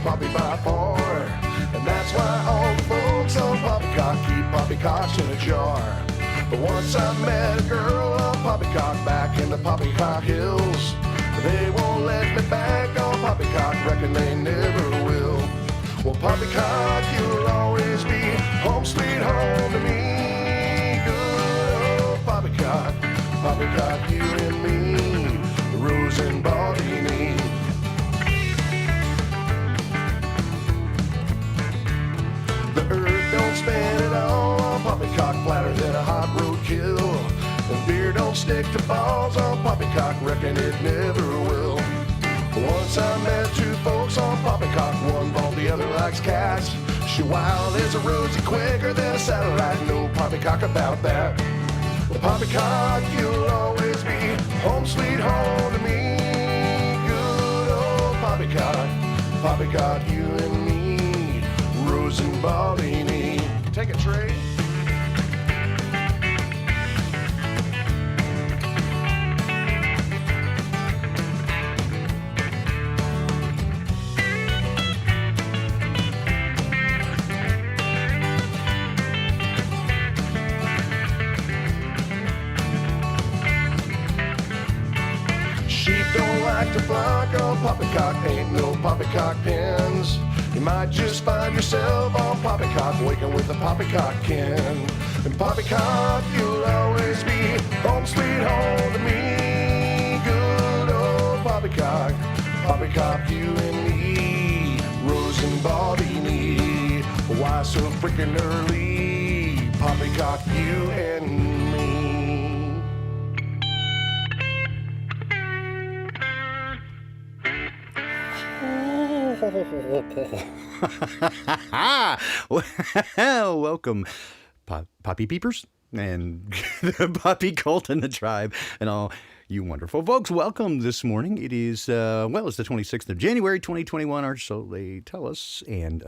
Poppy by far. And that's why all the folks on Poppycock keep poppycocks in a jar. But once I met a girl on Poppycock back in the Poppycock Hills. They won't let me back on Poppycock, reckon they never will. Well, Poppycock, you'll always be home sweet home to me. Good old Poppycock, Poppycock, you and me, Rose and Baldini. The earth don't spin at all on Poppycock, flatter than a hot roadkill. And beer don't stick to balls on Poppycock, reckon it never will. Once I met two folks on Poppycock, one bald, the other likes cats. She wild as a rosy, quicker than a satellite, no Poppycock about that. Well, Poppycock, you'll always be home sweet home to me. Good old Poppycock, Poppycock, you and me, Rose and Baldini. Take a Trey. To flock on Poppycock, ain't no Poppycock pins. You might just find yourself on Poppycock, waking with a Poppycock can. And Poppycock, you'll always be home sweet home to me. Good old Poppycock, Poppycock, you and me, Rose and Baldini. Why so freaking early? Poppycock, you and me. Well, welcome, Poppy Peepers and the Poppy Cult and the Tribe and all you wonderful folks. Welcome this morning. It is, it's the 26th of January, 2021, or so they tell us. And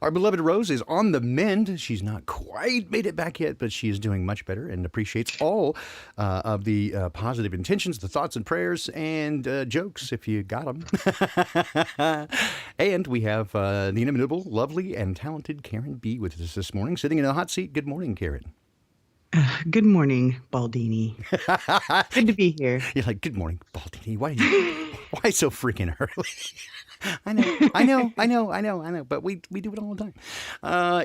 our beloved Rose is on the mend. She's not quite made it back yet, but she is doing much better and appreciates all of the positive intentions, the thoughts and prayers, and jokes, if you got them. And we have the inimitable, lovely, and talented Karen B. with us this morning, sitting in the hot seat. Good morning, Karen. Good morning, Baldini. Good to be here. You're like, good morning, Baldini. Why so freaking early? I know. But we do it all the time.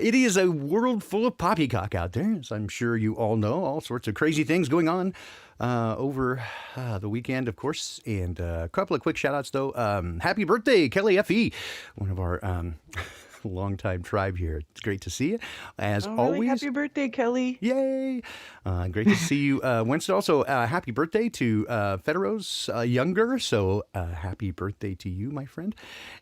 It is a world full of poppycock out there, as I'm sure you all know. All sorts of crazy things going on over the weekend, of course. And a couple of quick shout outs, though. Happy birthday, Kelly F.E., one of our longtime tribe here. It's great to see you, as always. Really? Happy birthday, Kelly. Yay. Great to see you, Winston. Also, happy birthday to Federo's younger. So happy birthday to you, my friend.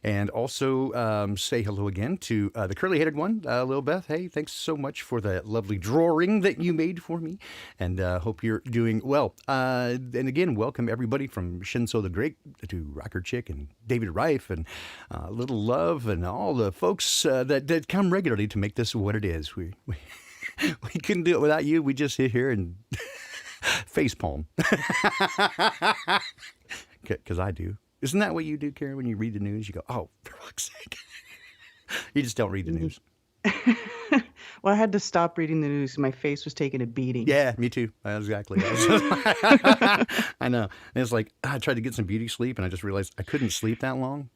And also say hello again to the curly-headed one, Lil Beth. Hey, thanks so much for the lovely drawing that you made for me. And hope you're doing well. And again, welcome everybody from Shinso the Great to Rocker Chick and David Reif and Little Love and all the folks that come regularly to make this what it is. We couldn't do it without you. We just sit here and facepalm. Because I do. Isn't that what you do, Karen, when you read the news? You go, oh, for fuck's sake. You just don't read the news. Well, I had to stop reading the news. My face was taking a beating. Yeah, me too. Exactly. I know. And it's like, I tried to get some beauty sleep, and I just realized I couldn't sleep that long.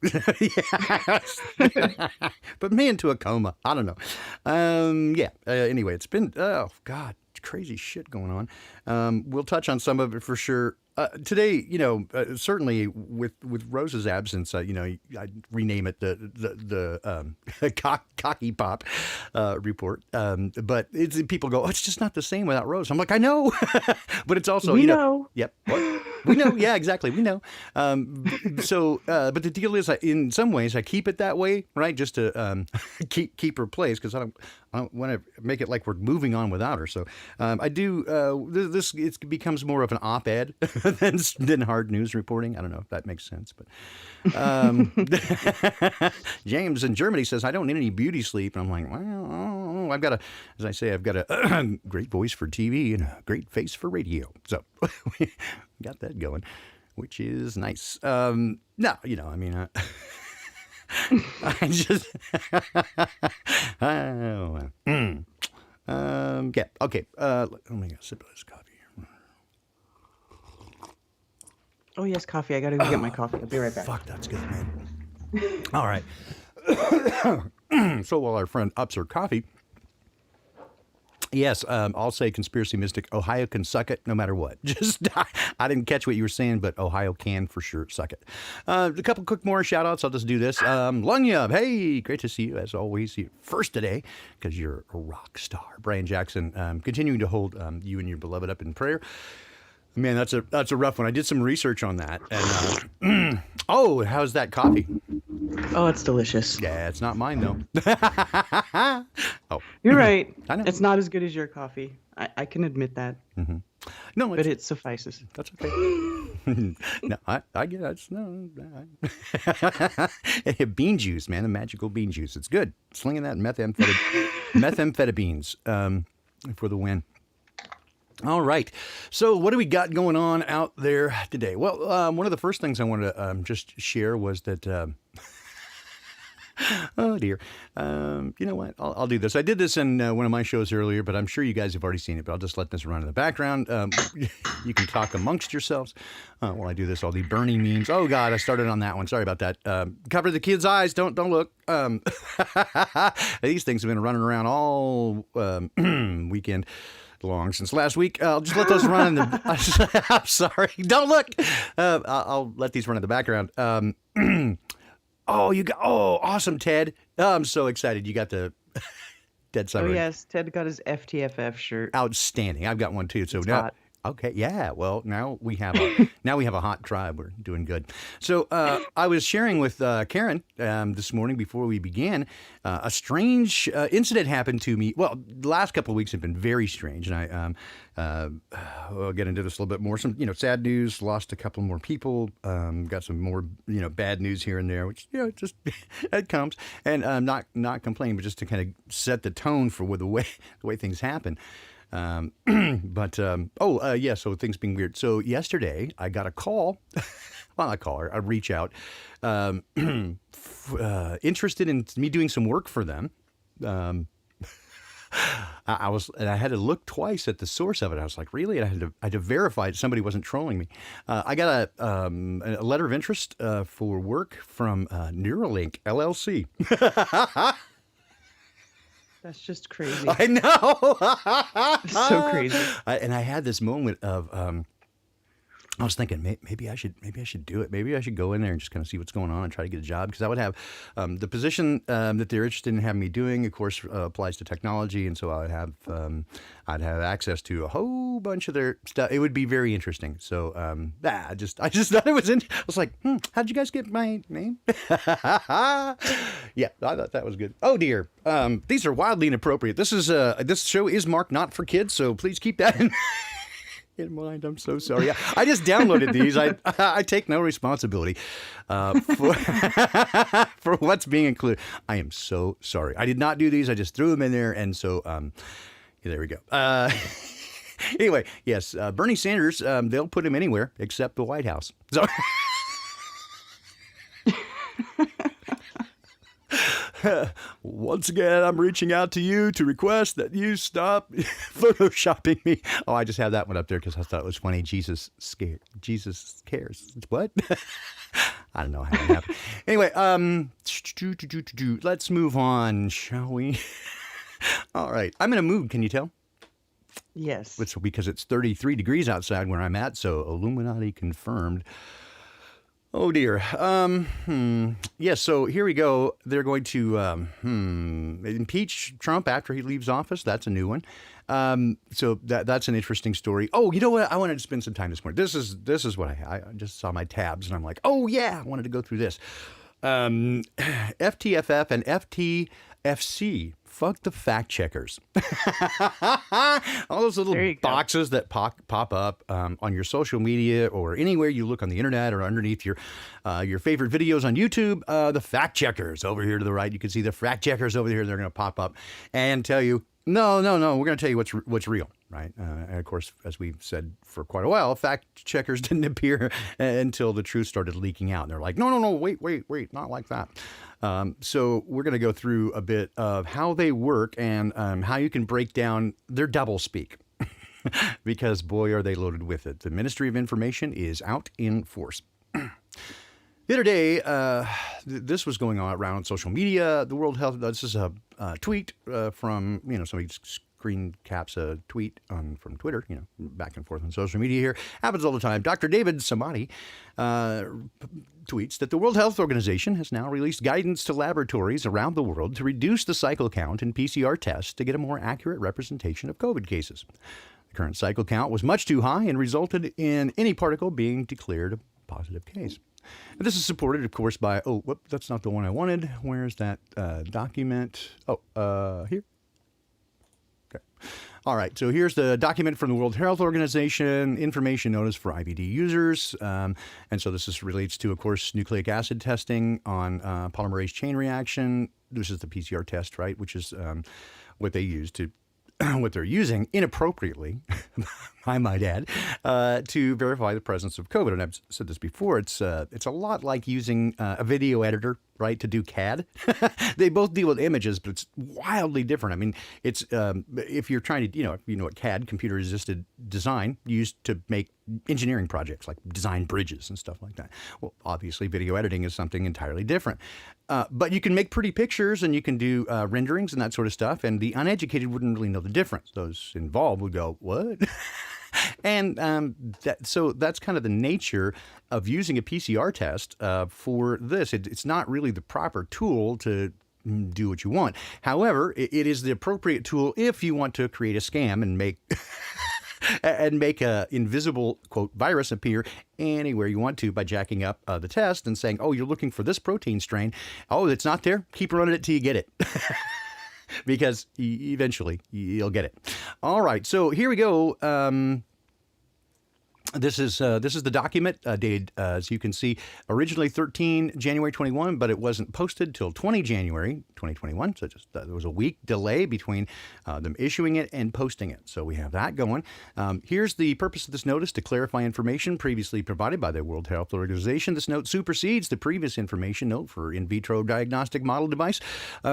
Put me into a coma. I don't know. Anyway, it's been, oh, God, crazy shit going on. We'll touch on some of it for sure. Today, certainly with Rose's absence, I'd rename it the CockyPop Report. But people go, oh, it's just not the same without Rose. I'm like, I know, but it's also we know. Yep. We know. Yeah, exactly. We know. But the deal is, in some ways, I keep it that way, right? Just to keep her place, because I don't want to make it like we're moving on without her. So I do. It becomes more of an op-ed than hard news reporting. I don't know if that makes sense, but James in Germany says, I don't need any beauty sleep. And I'm like, well, I've got a great voice for TV and a great face for radio. So we got that going, which is nice. I just. Oh, yeah. Okay. Let me get a sip of this coffee here. Oh, yes, coffee. I got to go get my coffee. I'll be right back. Fuck, that's good, man. All right. So while our friend ups her coffee, yes, I'll say conspiracy mystic. Ohio can suck it no matter what. Just I didn't catch what you were saying, but Ohio can for sure suck it. A couple quick more shout outs. I'll just do this. Lunyub, hey, great to see you as always. You're first today because you're a rock star. Brian Jackson, continuing to hold you and your beloved up in prayer. Man, that's a rough one. I did some research on that. And oh, how's that coffee? Oh, it's delicious. Yeah, it's not mine though. Oh, You're right. I know. It's not as good as your coffee. I can admit that. Mm-hmm. No, but it suffices. That's okay. No, I get it. No, bean juice, man, the magical bean juice. It's good. Slinging that methamphetamines for the win. All right. So what do we got going on out there today? Well, one of the first things I wanted to just share was that, oh dear. You know what? I'll do this. I did this in one of my shows earlier, but I'm sure you guys have already seen it, but I'll just let this run in the background. You can talk amongst yourselves while I do this. All the Bernie memes. Oh God, I started on that one. Sorry about that. Cover the kids' eyes. Don't look. These things have been running around all weekend long since last week. I'll just let those run in the. I'm sorry. Don't look. I'll let these run in the background. Oh, awesome, Ted. I'm so excited. You got the Ted Summer. Oh yes, Ted got his FTFF shirt. Outstanding. I've got one too. So it's now. hot. Okay, yeah. Well, now we have a hot tribe. We're doing good. So I was sharing with Karen this morning before we began. A strange incident happened to me. Well, the last couple of weeks have been very strange, and I'll get into this a little bit more. Some sad news. Lost a couple more people. Got some more bad news here and there, which just it comes. And not complaining, but just to kind of set the tone for the way things happen. So things being weird. So yesterday I got a call, well, not a call, a reach out, interested in me doing some work for them. I had to look twice at the source of it. I was like, really? And I had to verify that somebody wasn't trolling me. I got a letter of interest for work from Neuralink LLC. That's just crazy. I know. So crazy. And I had this moment of, I was thinking maybe I should do it. Maybe I should go in there and just kind of see what's going on and try to get a job, because I would have the position that they're interested in having me doing, of course, applies to technology, and so I'd have access to a whole bunch of their stuff. It would be very interesting. So I just thought it was I was like, how'd you guys get my name? Yeah, I thought that was good. Oh dear, these are wildly inappropriate. This show is marked not for kids, so please keep that in mind. I'm so sorry. I just downloaded these. I take no responsibility for what's being included. I am so sorry. I did not do these. I just threw them in there, and so there we go. Anyway, yes, Bernie Sanders. They'll put him anywhere except the White House. So. Once again, I'm reaching out to you to request that you stop photoshopping me. Oh, I just had that one up there because I thought it was funny. Jesus cares. What? I don't know how it happened. Anyway, let's move on, shall we? All right. I'm in a mood. Can you tell? Yes. It's because it's 33 degrees outside where I'm at. So Illuminati confirmed. Oh dear. Yes. So here we go. They're going to impeach Trump after he leaves office. That's a new one. So that's an interesting story. Oh, you know what? I wanted to spend some time this morning. This is what I just saw my tabs, and I'm like, oh yeah, I wanted to go through this. FTFF and FTFC. Fuck the fact checkers. All those little boxes that pop up on your social media or anywhere you look on the internet or underneath your favorite videos on YouTube. The fact checkers over here to the right. You can see the fact checkers over here. They're going to pop up and tell you, no. We're going to tell you what's real. right? And of course, as we've said for quite a while, fact checkers didn't appear until the truth started leaking out. And they're like, no, wait, not like that. So we're going to go through a bit of how they work and how you can break down their doublespeak. Because, boy, are they loaded with it. The Ministry of Information is out in force. The other day, this was going on around social media. The World Health, this is a tweet from, somebody screen caps a tweet from Twitter, back and forth on social media here. Happens all the time. Dr. David Samadi tweets that the World Health Organization has now released guidance to laboratories around the world to reduce the cycle count in PCR tests to get a more accurate representation of COVID cases. The current cycle count was much too high and resulted in any particle being declared a positive case. And this is supported, of course, by, that's not the one I wanted. Where's that document? Here. Okay. All right, so here's the document from the World Health Organization, information notice for IVD users. And so this relates to, of course, nucleic acid testing on polymerase chain reaction. This is the PCR test, right, which is what they use to what they're using inappropriately, I might add, to verify the presence of COVID. And I've said this before. It's a lot like using a video editor, right, to do CAD. They both deal with images, but it's wildly different. I mean, it's if you're trying to, if you know what CAD, computer-assisted design, used to make engineering projects like design bridges and stuff like that. Well, obviously, video editing is something entirely different. But you can make pretty pictures and you can do renderings and that sort of stuff. And the uneducated wouldn't really know the difference. Those involved would go, what? And so that's kind of the nature of using a PCR test for this. It's not really the proper tool to do what you want. However, it is the appropriate tool if you want to create a scam and make a invisible, quote, virus appear anywhere you want to by jacking up the test and saying, you're looking for this protein strain. Oh, it's not there. Keep running it till you get it. Because eventually you'll get it. All right, so here we go. This is the document dated, as you can see, originally 13 January 21, but it wasn't posted till 20 January 2021. So there was a week delay between them issuing it and posting it. So we have that going. Here's the purpose of this notice: to clarify information previously provided by the World Health Organization. This note supersedes the previous information note for in vitro diagnostic model device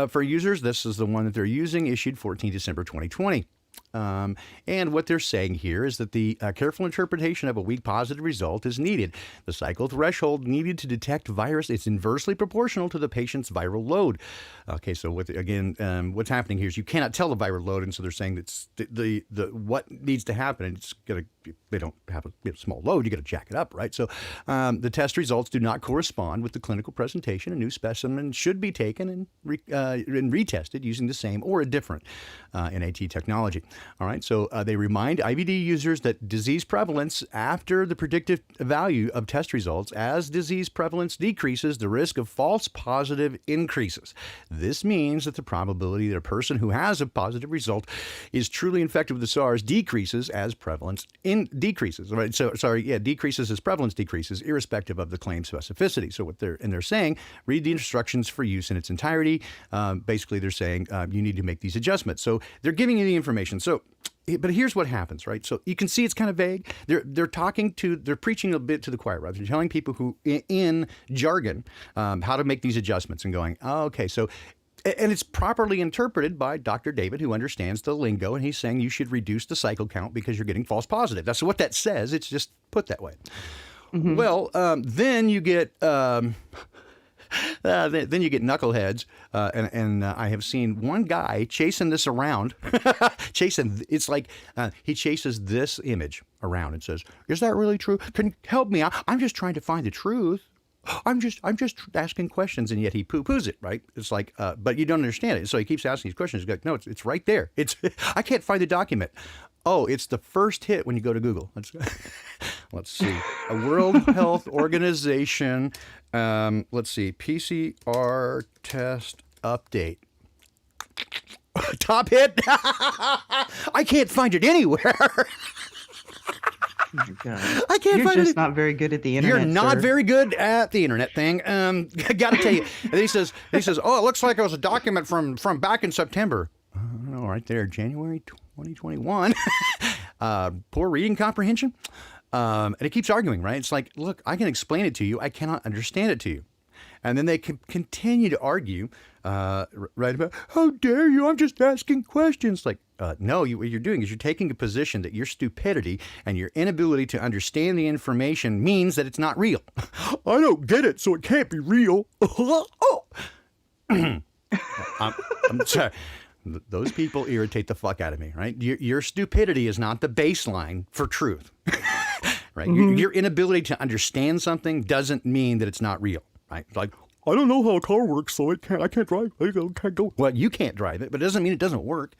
for users. This is the one that they're using, issued 14 December 2020. And what they're saying here is that the careful interpretation of a weak positive result is needed. The cycle threshold needed to detect virus is inversely proportional to the patient's viral load. Okay, so what's happening here is you cannot tell the viral load, and so they're saying that the what needs to happen, and they don't have a small load, you got to jack it up, right? So the test results do not correspond with the clinical presentation. A new specimen should be taken and retested using the same or a different NAT technology. All right, so they remind IVD users that disease prevalence after the predictive value of test results, as disease prevalence decreases, the risk of false positive increases. This means that the probability that a person who has a positive result is truly infected with the SARS decreases as prevalence decreases. Right? So decreases as prevalence decreases, irrespective of the claim specificity. So they're saying, read the instructions for use in its entirety. Basically, they're saying you need to make these adjustments. So they're giving you the information. So, but here's what happens, right? So you can see it's kind of vague. They're preaching a bit to the choir, right? They're telling people who, in jargon, how to make these adjustments and going, okay, so, and it's properly interpreted by Dr. David, who understands the lingo, and he's saying you should reduce the cycle count because you're getting false positive. That's what that says. It's just put that way. Mm-hmm. Well, then you get... then you get knuckleheads, and I have seen one guy chasing this around. It's like he chases this image around and says, "Is that really true? Can you help me? I'm just trying to find the truth. I'm just asking questions," and yet he poo-poos it, right? It's like, but you don't understand it, so he keeps asking these questions. He's like, "No, it's right there. I can't find the document." Oh, it's the first hit when you go to Google. Let's see. A World Health Organization. Let's see. PCR test update. Top hit. I can't find it anywhere. Oh my God. I can't You're find it. You're just not very good at the internet. You're not sir. very good at the internet thing. I got to tell you. And he says, "Oh, it looks like it was a document from back in September." Oh, right there, January 2021. Poor reading comprehension. And it keeps arguing, right? It's like, look, I can explain it to you. I cannot understand it to you. And then they can continue to argue, right about, how dare you? I'm just asking questions. Like, no, what you're doing is you're taking a position that your stupidity and your inability to understand the information means that it's not real. I don't get it, so it can't be real. I'm sorry. Those people irritate the fuck out of me, right? Your stupidity is not the baseline for truth, right? Your inability to understand something doesn't mean that it's not real, right? It's like, I don't know how a car works, so I can't drive. I can't go. Well, you can't drive it, but it doesn't mean it doesn't work.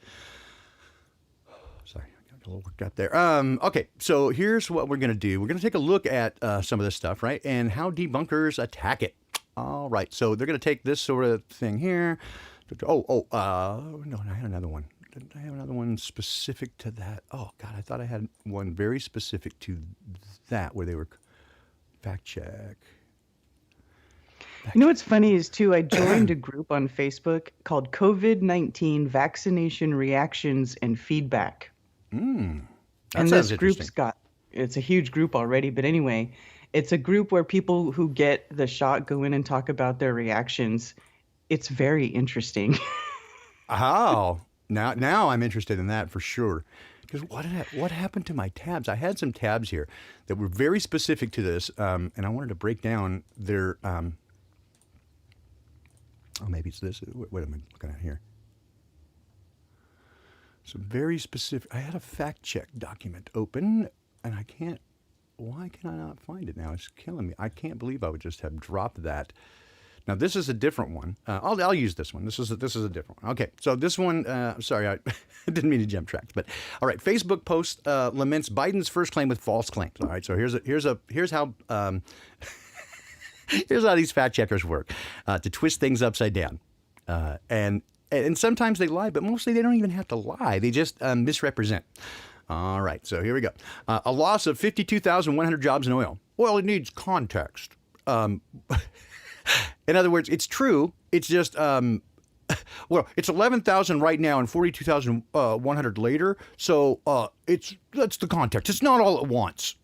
Sorry, I got a little worked up there. Okay, so here's what we're going to do. We're going to take a look at some of this stuff, right? And how debunkers attack it. All right, so they're going to take this sort of thing here. No, I had another one. Didn't I have another one specific to that? Oh, God, I thought I had one very specific to that where they were fact check. You know what's funny is, too, I joined a group on Facebook called COVID-19 Vaccination Reactions and Feedback. And this group's it's a huge group already, but anyway, it's a group where people who get the shot go in and talk about their reactions. It's very interesting. Oh, now I'm interested in that for sure. Because what happened to my tabs? I had some tabs here that were very specific to this, and I wanted to break down their. Oh, maybe it's this. What am I looking at here? Some very specific. I had a fact check document open, and I can't. Why can I not find it now? It's killing me. I can't believe I would just have dropped that. Now, this is a different one. I'll use this one. This is a different one. Okay, so this one, sorry, I didn't mean to jump tracks, but all right. Facebook post laments Biden's first claim with false claims. All right, so here's how here's how these fact checkers work to twist things upside down, and sometimes they lie, but mostly they don't even have to lie. They just misrepresent. All right, so here we go. A loss of 52,100 jobs in oil. Well, it needs context. In other words, it's true. It's just, well, it's 11,000 right now and 42,100 later. So that's the context. It's not all at once.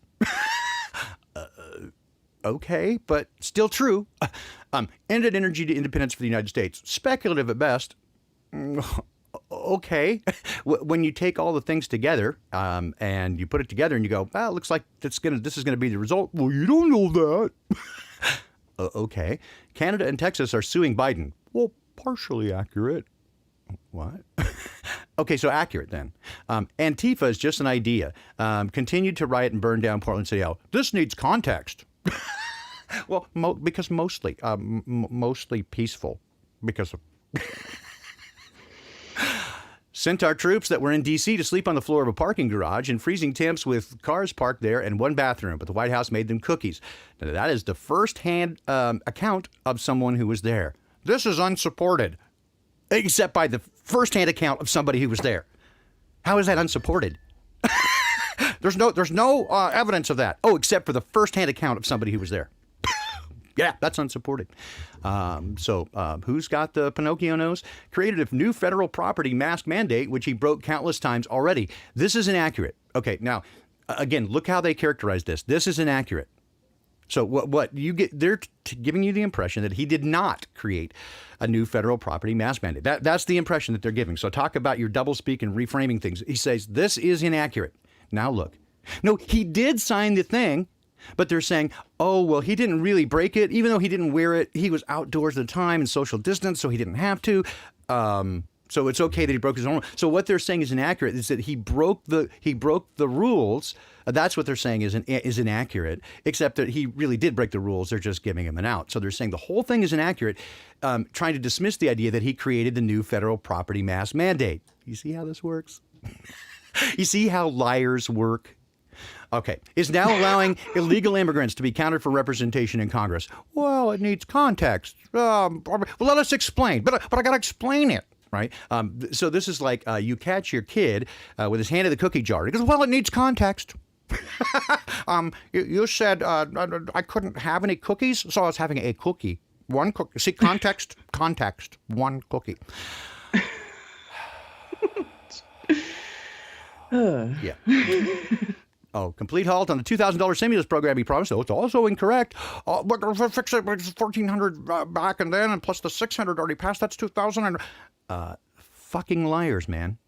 Okay, but still true. Ended energy independence for the United States. Speculative at best. Okay. When you take all the things together and you put it together and you go, well, it looks like this is gonna be the result. Well, you don't know that. Okay. Canada and Texas are suing Biden. Well, partially accurate. What? Okay, so accurate then. Antifa is just an idea. Continued to riot and burn down Portland City Hall. This needs context. Well, because mostly peaceful. Because of... Sent our troops that were in D.C. to sleep on the floor of a parking garage in freezing temps with cars parked there and one bathroom, but the White House made them cookies. Now, that is the first-hand account of someone who was there. This is unsupported, except by the first-hand account of somebody who was there. How is that unsupported? There's no evidence of that. Oh, except for the first-hand account of somebody who was there. Yeah, that's unsupported. So who's got the Pinocchio nose? Created a new federal property mask mandate, which he broke countless times already. This is inaccurate. Okay, now, again, look how they characterize this. This is inaccurate. So what you get, they're giving you the impression that he did not create a new federal property mask mandate. That's the impression that they're giving. So talk about your doublespeak and reframing things. He says, this is inaccurate. Now look. No, he did sign the thing. But they're saying, oh, well, he didn't really break it. Even though he didn't wear it, he was outdoors at the time and social distance, so he didn't have to. So it's okay that he broke his own. So what they're saying is inaccurate is that he broke the rules. That's what they're saying is inaccurate, except that he really did break the rules. They're just giving him an out. So they're saying the whole thing is inaccurate, trying to dismiss the idea that he created the new federal property mask mandate. You see how this works? You see how liars work? Okay. Is now allowing illegal immigrants to be counted for representation in Congress. Well, it needs context. Well, let us explain. But I got to explain it, right? So this is like you catch your kid with his hand in the cookie jar. He goes, well, it needs context. You said I couldn't have any cookies, so I was having a cookie. One cookie. See, context, one cookie. Yeah. Oh, complete halt on the $2,000 stimulus program he promised. So it's also incorrect. We're going to fix it. It's $1,400 back and then, and plus the $600 already passed. That's $2,000. Fucking liars, man.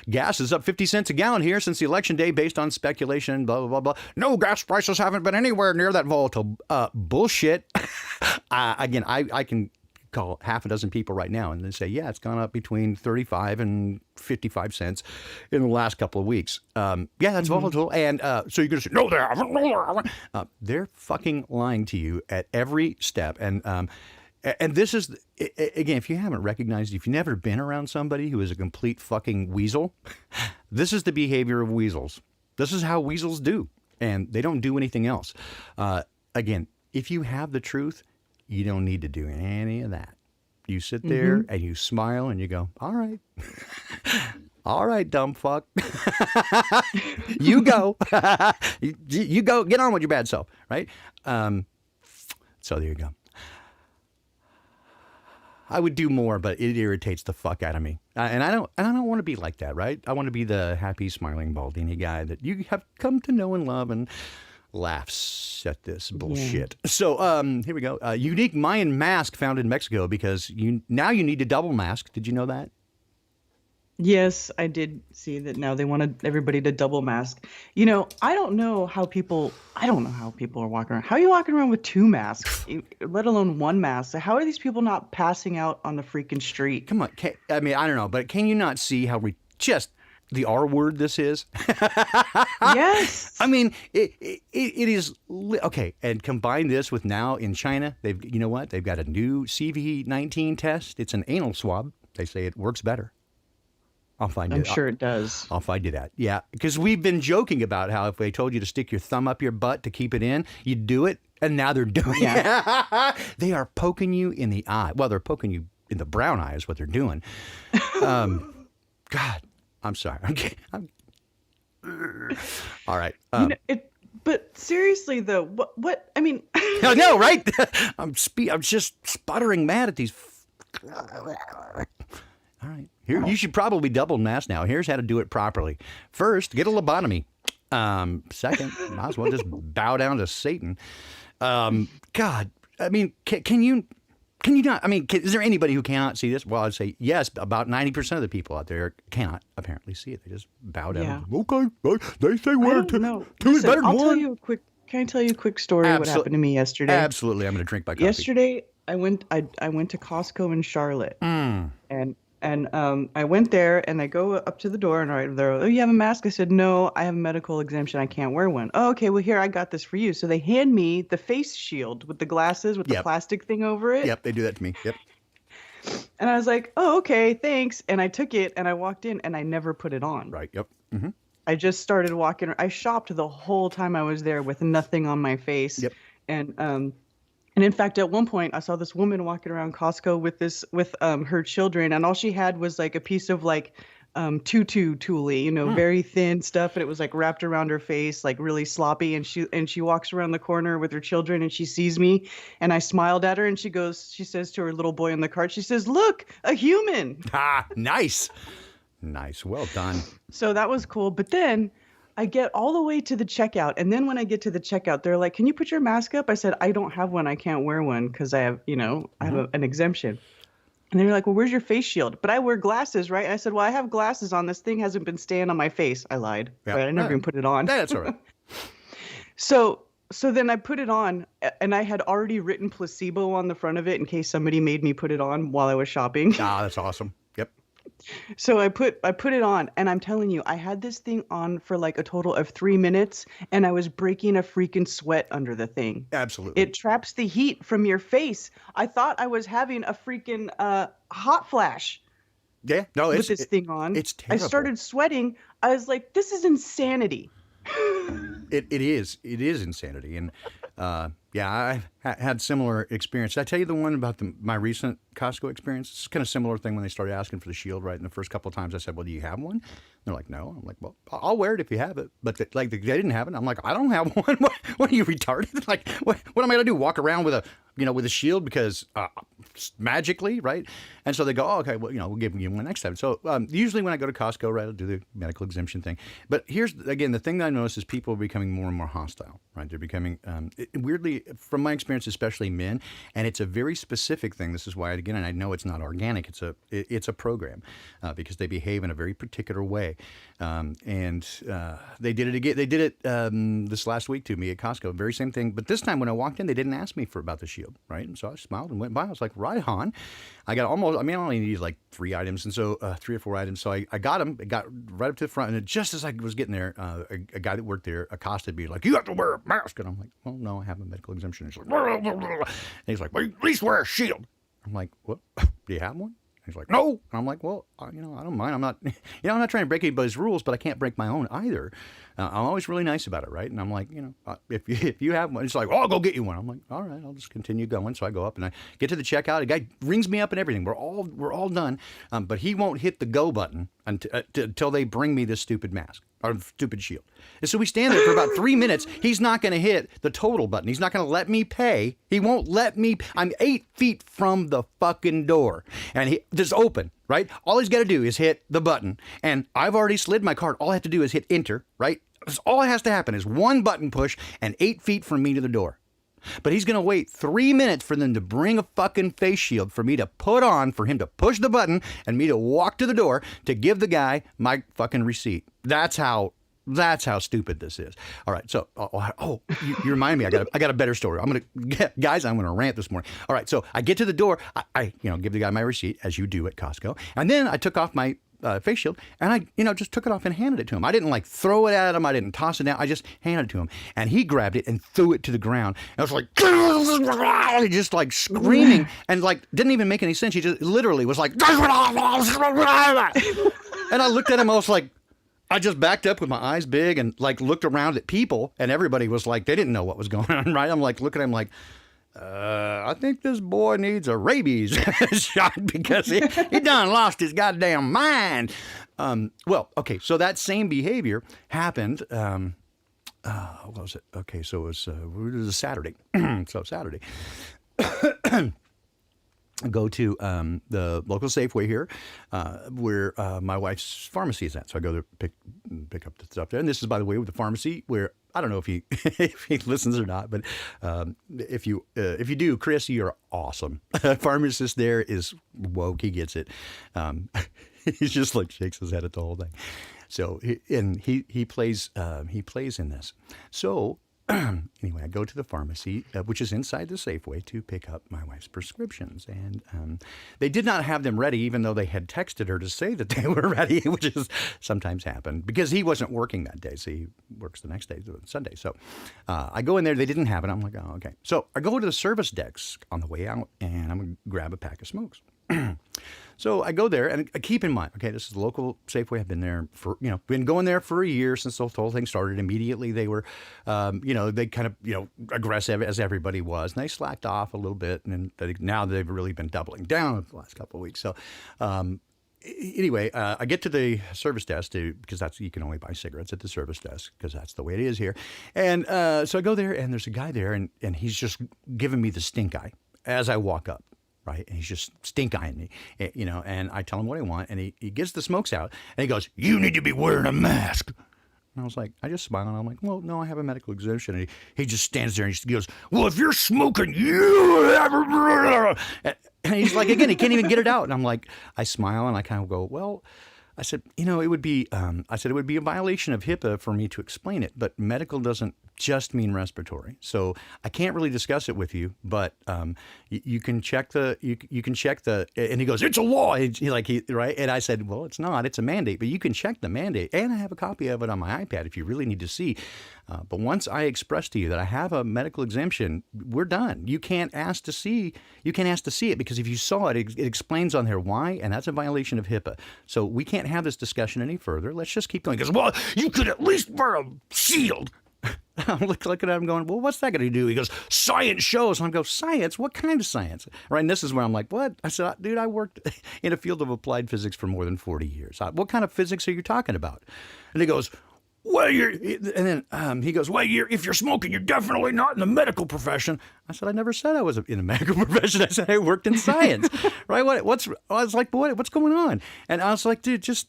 Gas is up 50 cents a gallon here since the election day based on speculation, blah, blah, blah, blah. No, gas prices haven't been anywhere near that volatile. Bullshit. Again, I can call half a dozen people right now and they say, yeah, it's gone up between 35 and 55 cents in the last couple of weeks. Yeah, that's volatile. And so you're going to say, no, they haven't. No, they haven't. They're fucking lying to you at every step. And this is, again, if you haven't recognized, if you've never been around somebody who is a complete fucking weasel, this is the behavior of weasels. This is how weasels do. And they don't do anything else. Again, if you have the truth, you don't need to do any of that. You sit there and you smile and you go, all right. All right, dumb fuck. You go. You go. Get on with your bad self, right? So there you go. I would do more, but it irritates the fuck out of me. And I don't want to be like that, right? I want to be the happy, smiling, Baldini guy that you have come to know and love and laughs at this bullshit. Yeah. So here we go. Unique Mayan mask found in Mexico because now you need to double mask. Did you know that? Yes, I did see that now they wanted everybody to double mask. You know, I don't know how people are walking around. How are you walking around with two masks, let alone one mask? How are these people not passing out on the freaking street? Come on. I mean, I don't know, but can you not see how just the R word this is? Yes. I mean, it is, okay, and combine this with now in China, you know what? They've got a new CV-19 test. It's an anal swab. They say it works better. I'm sure it does. I'll find you that. Yeah, because we've been joking about how if they told you to stick your thumb up your butt to keep it in, you'd do it, and now they're doing it. They are poking you in the eye. Well, they're poking you in the brown eye is what they're doing. God, I'm sorry. All right. But seriously, though, what? I mean, I know, right? I'm just sputtering mad at these. All right. Here, you should probably double mask now. Here's how to do it properly. First, get a lobotomy. Second, might as well just bow down to Satan. God, I mean, can you not? I mean, is there anybody who cannot see this? Well, I'd say yes. About 90% of the people out there cannot apparently see it. They just bow down. Yeah. Okay, they say we're two is better than one. Can I tell you a quick story? What happened to me yesterday? Absolutely. I'm going to drink my coffee. Yesterday, I went to Costco in Charlotte, and I went there and I go up to the door and they're, oh, you have a mask? I said, no, I have a medical exemption. I can't wear one. Oh, okay. Well, here, I got this for you. So they hand me the face shield with the glasses with the plastic thing over it. Yep. They do that to me. Yep. And I was like, oh, okay, thanks. And I took it and I walked in and I never put it on. Right. Yep. Mm-hmm. I just started walking. I shopped the whole time I was there with nothing on my face. Yep. And in fact, at one point, I saw this woman walking around Costco with her children, and all she had was like a piece of like tutu tulle, very thin stuff, and it was like wrapped around her face, like really sloppy. And she walks around the corner with her children, and she sees me, and I smiled at her, and she says to her little boy in the cart, she says, "Look, a human." Ah, nice, well done. So that was cool, but then I get all the way to the checkout, and then when I get to the checkout, they're like, "Can you put your mask up?" I said, "I don't have one. I can't wear one because I have, an exemption." And they're like, "Well, where's your face shield?" "But I wear glasses, right?" And I said, "Well, I have glasses on. This thing hasn't been staying on my face." I lied. Yeah. Right? I never even put it on. That's all right. So then I put it on, and I had already written placebo on the front of it in case somebody made me put it on while I was shopping. Ah, that's awesome. Yep. So I put it on, and I'm telling you, I had this thing on for like a total of 3 minutes, and I was breaking a freaking sweat under the thing. Absolutely. It traps the heat from your face. I thought I was having a freaking hot flash. Yeah, no, with this thing on. It's terrible. I started sweating. I was like, this is insanity. It is insanity, and had similar experience. Did I tell you the one about my recent Costco experience? It's kind of similar thing when they started asking for the shield, right? And the first couple of times I said, well, do you have one? They're like, no. I'm like, well, I'll wear it if you have it. But they didn't have it. I'm like, I don't have one. What are you, retarded? Like, what am I going to do? Walk around with a shield because magically, right? And so they go, oh, okay, well, we'll give you one next time. So usually when I go to Costco, right, I'll do the medical exemption thing. But here's, again, the thing that I notice is people are becoming more and more hostile, right? They're becoming, weirdly, from my experience, especially men, and it's a very specific thing. This is why, again, and I know it's not organic. It's a program because they behave in a very particular way. And they did it again. They did it this last week to me at Costco. Very same thing. But this time when I walked in, they didn't ask me about the shield, right? And so I smiled and went by. I was like, right on. I only needed like 3 items. And so 3 or 4 items. So I got them. It got right up to the front. And just as I was getting there, a guy that worked there accosted me like, you have to wear a mask. And I'm like, well, no, I have a medical exemption. And he's like, well, at least wear a shield. I'm like, what? Do you have one? He's like, no. And I'm like, well, I don't mind. I'm not, I'm not trying to break anybody's rules, but I can't break my own either. I'm always really nice about it, right? And I'm like, if you have one, it's like, oh, I'll go get you one. I'm like, all right, I'll just continue going. So I go up and I get to the checkout. A guy rings me up and everything. We're all done, but he won't hit the go button until they bring me this stupid mask or stupid shield. And so we stand there for about 3 minutes. He's not going to hit the total button. He's not going to let me pay. He won't let me. I'm 8 feet from the fucking door, and it's open. Right? All he's got to do is hit the button. And I've already slid my card. All I have to do is hit enter, right? All that has to happen is one button push and 8 feet from me to the door. But he's going to wait 3 minutes for them to bring a fucking face shield for me to put on, for him to push the button and me to walk to the door to give the guy my fucking receipt. That's how stupid this is. All right. So, you remind me. I got a better story. I'm gonna rant this morning. All right. So I get to the door. I give the guy my receipt as you do at Costco, and then I took off my face shield and I just took it off and handed it to him. I didn't like throw it at him. I didn't toss it down. I just handed it to him, and he grabbed it and threw it to the ground. And I was like, just like screaming and like didn't even make any sense. He just literally was like, and I looked at him. I was like. I just backed up with my eyes big and like looked around at people, and everybody was like, they didn't know what was going on, right? I'm like looking at him like, I think this boy needs a rabies shot because he done lost his goddamn mind. Well, okay, so that same behavior happened. What was it? Okay, so it was a Saturday. So Saturday. Go to the local Safeway here, where my wife's pharmacy is at. So I go there, pick up the stuff there. And this is, by the way, with the pharmacy where I don't know if he if he listens or not, but if you do, Chris, you're awesome. Pharmacist there is woke. He gets it. He's just like shakes his head at the whole thing. So he plays in this. So. Anyway, I go to the pharmacy, which is inside the Safeway, to pick up my wife's prescriptions. And they did not have them ready, even though they had texted her to say that they were ready, which is sometimes happened because he wasn't working that day. So he works the next day, Sunday. So I go in there. They didn't have it. I'm like, oh, okay. So I go to the service desk on the way out, and I'm going to grab a pack of smokes. So I go there, and keep in mind, okay, this is the local Safeway. I've been there for, been going there for a year since the whole thing started. Immediately they were, they kind of, aggressive as everybody was, and they slacked off a little bit, and now they've really been doubling down the last couple of weeks. So anyway, I get to the service desk because you can only buy cigarettes at the service desk because that's the way it is here. And so I go there, and there's a guy there, and he's just giving me the stink eye as I walk up. Right. And he's just stink eyeing me, and I tell him what I want. And he gets the smokes out and he goes, you need to be wearing a mask. And I was like, I just smile. And I'm like, well, no, I have a medical exemption. And he just stands there and he goes, well, if you're smoking, you have. And he's like, again, he can't even get it out. And I'm like, I smile and I kind of go, well, I said, it would be a violation of HIPAA for me to explain it, but medical doesn't just mean respiratory. So I can't really discuss it with you, but you can check you can check the, and he goes, it's a law. Right. And I said, well, it's not, it's a mandate, but you can check the mandate. And I have a copy of it on my iPad if you really need to see. But once I express to you that I have a medical exemption, we're done. You can't ask to see it because if you saw it, it explains on there why, and that's a violation of HIPAA. So we can't have this discussion any further. Let's just keep going. Because, well, you could at least wear a shield. I'm looking at him going, well, what's that going to do? He goes, science shows. And I go, science? What kind of science? Right. And this is where I'm like, what? I said, dude, I worked in a field of applied physics for more than 40 years. What kind of physics are you talking about? And he goes, well, and then he goes, well, if you're smoking, you're definitely not in the medical profession. I said, I never said I was in the medical profession. I said I worked in science, right? I was like, what's going on? And I was like, dude, just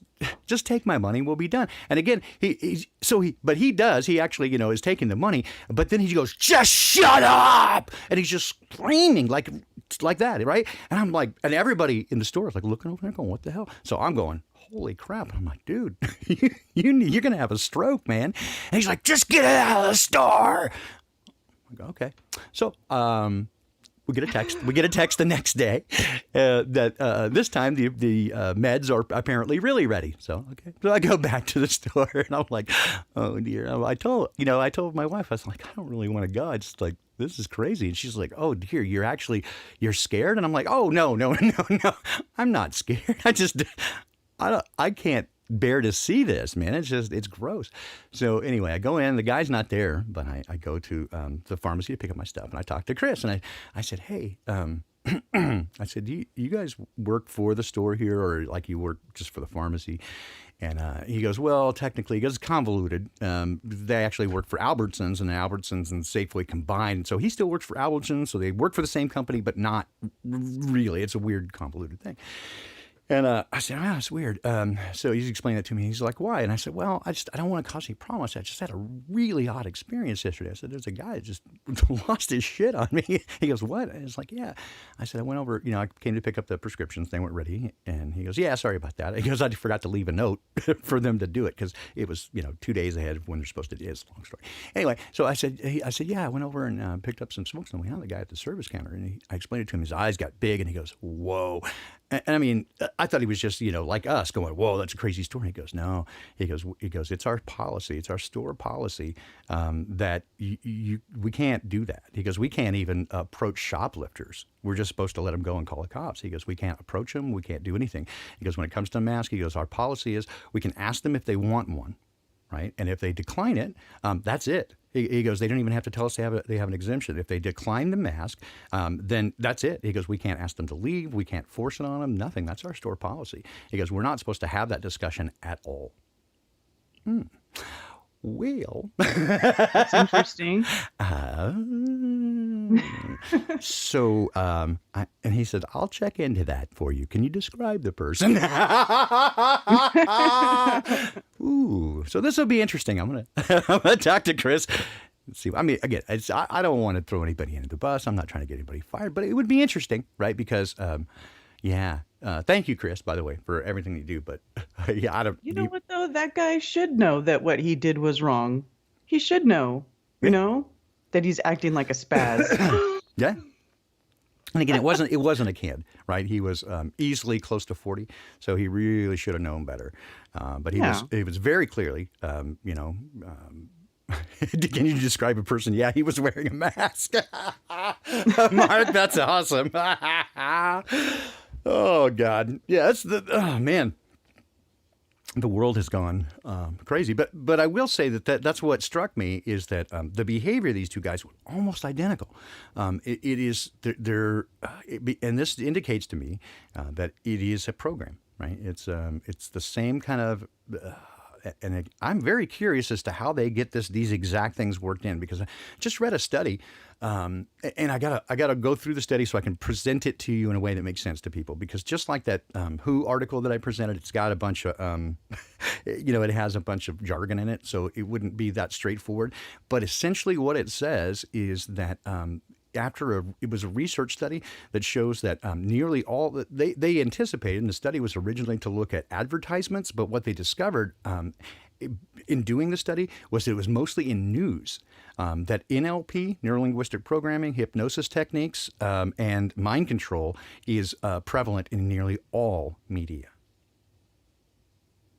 take my money, we'll be done. And again, he actually, is taking the money, but then he goes, just shut up, and he's just screaming like that, right? And I'm like, and everybody in the store is like looking over there, going, what the hell? So I'm going, holy crap. I'm like, dude, you're going to have a stroke, man. And he's like, just get out of the store. I go, okay. So we get a text. We get a text the next day that this time the meds are apparently really ready. So, okay. So I go back to the store and I'm like, oh, dear. I told my wife, I was like, I don't really want to go. I just like, this is crazy. And she's like, oh, dear, you're scared? And I'm like, oh, no. I'm not scared. I can't bear to see this, man. It's gross. So anyway, I go in, the guy's not there, but I go to the pharmacy to pick up my stuff, and I talk to Chris, and I said, hey, I said, do you guys work for the store here, or like you work just for the pharmacy? And he goes, well, technically, he goes, it's convoluted. They actually work for Albertsons, and Albertsons and Safeway combined. So he still works for Albertsons, so they work for the same company, but not really. It's a weird, convoluted thing. And I said, oh, it's weird. So he's explaining that to me. He's like, why? And I said, well, I don't want to cause any problems. I just had a really odd experience yesterday. I said, there's a guy that just lost his shit on me. He goes, what? And it's like, yeah. I said, I went over, I came to pick up the prescriptions. They weren't ready. And he goes, yeah, sorry about that. He goes, I forgot to leave a note for them to do it because it was, 2 days ahead of when they're supposed to do it. It's a long story. Anyway, so I said, yeah, I went over and picked up some smokes. And we had the guy at the service counter. And I explained it to him. His eyes got big and he goes, whoa. And I mean, I thought he was just, like us going, whoa, that's a crazy story. He goes, no. He goes, it's our policy. It's our store policy that we can't do that. He goes, we can't even approach shoplifters. We're just supposed to let them go and call the cops. He goes, we can't approach them. We can't do anything. He goes, when it comes to a mask, he goes, our policy is we can ask them if they want one, right? And if they decline it, that's it. He goes, they don't even have to tell us they have an exemption. If they decline the mask, then that's it. He goes, we can't ask them to leave. We can't force it on them. Nothing. That's our store policy. He goes, we're not supposed to have that discussion at all. Well, that's interesting. So, and he said, I'll check into that for you. Can you describe the person? Ooh, so this will be interesting. I'm gonna talk to Chris. Let's see. I mean, again, I don't want to throw anybody under the bus. I'm not trying to get anybody fired, but it would be interesting, right? Because, thank you, Chris, by the way, for everything you do. But yeah, I don't. You know what though? That guy should know that what he did was wrong. He should know, that he's acting like a spaz. Yeah. And again, it wasn't a kid, right? He was easily close to 40, so he really should have known better. But he was very clearly, can you describe a person? Yeah, he was wearing a mask. Mark, that's awesome. Oh God, yeah, man. The world has gone crazy, but I will say that's what struck me is that the behavior of these two guys were almost identical. It is and this indicates to me that it is a program, right? It's the same kind of. And I'm very curious as to how they get these exact things worked in, because I just read a study, and I gotta go through the study so I can present it to you in a way that makes sense to people. Because just like that WHO article that I presented, it's got a bunch of, it has a bunch of jargon in it, so it wouldn't be that straightforward. But essentially, what it says is that. It was a research study that shows that nearly all they anticipated, and the study was originally to look at advertisements, but what they discovered in doing the study was that it was mostly in news, that NLP, neuro-linguistic programming, hypnosis techniques, and mind control is prevalent in nearly all media.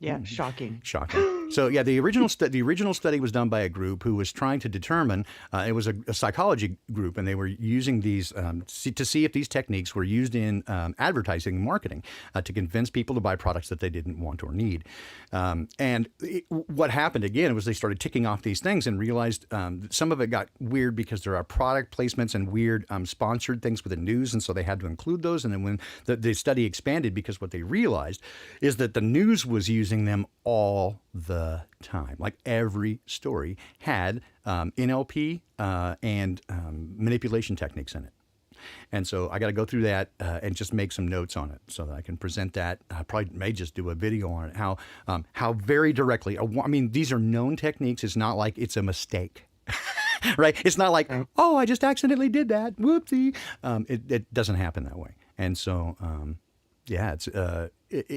Yeah, shocking. Shocking. So yeah, the original study was done by a group who was trying to determine. It was a psychology group, and they were using these to see if these techniques were used in advertising and marketing to convince people to buy products that they didn't want or need. What happened again was they started ticking off these things and realized some of it got weird because there are product placements and weird sponsored things with the news, and so they had to include those. And then when the study expanded, because what they realized is that the news was using them all the time. Like every story had NLP and manipulation techniques in it. And so I got to go through that and just make some notes on it so that I can present that. I probably may just do a video on it. How very directly. I mean, these are known techniques. It's not like it's a mistake. Right? It's not like, oh, I just accidentally did that. Whoopsie. It doesn't happen that way. And so, yeah,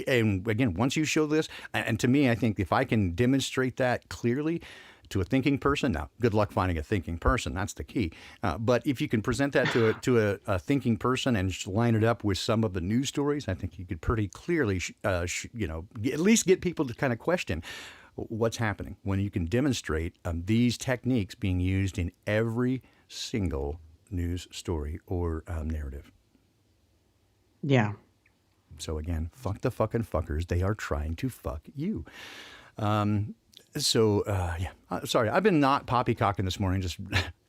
and again, once you show this, and to me, I think if I can demonstrate that clearly to a thinking person, now, good luck finding a thinking person. That's the key. But if you can present that to a thinking person and line it up with some of the news stories, I think you could pretty clearly, at least get people to kind of question what's happening when you can demonstrate these techniques being used in every single news story or narrative. Yeah. So again, fuck the fucking fuckers. They are trying to fuck you. Sorry, I've been not poppycocking this morning, just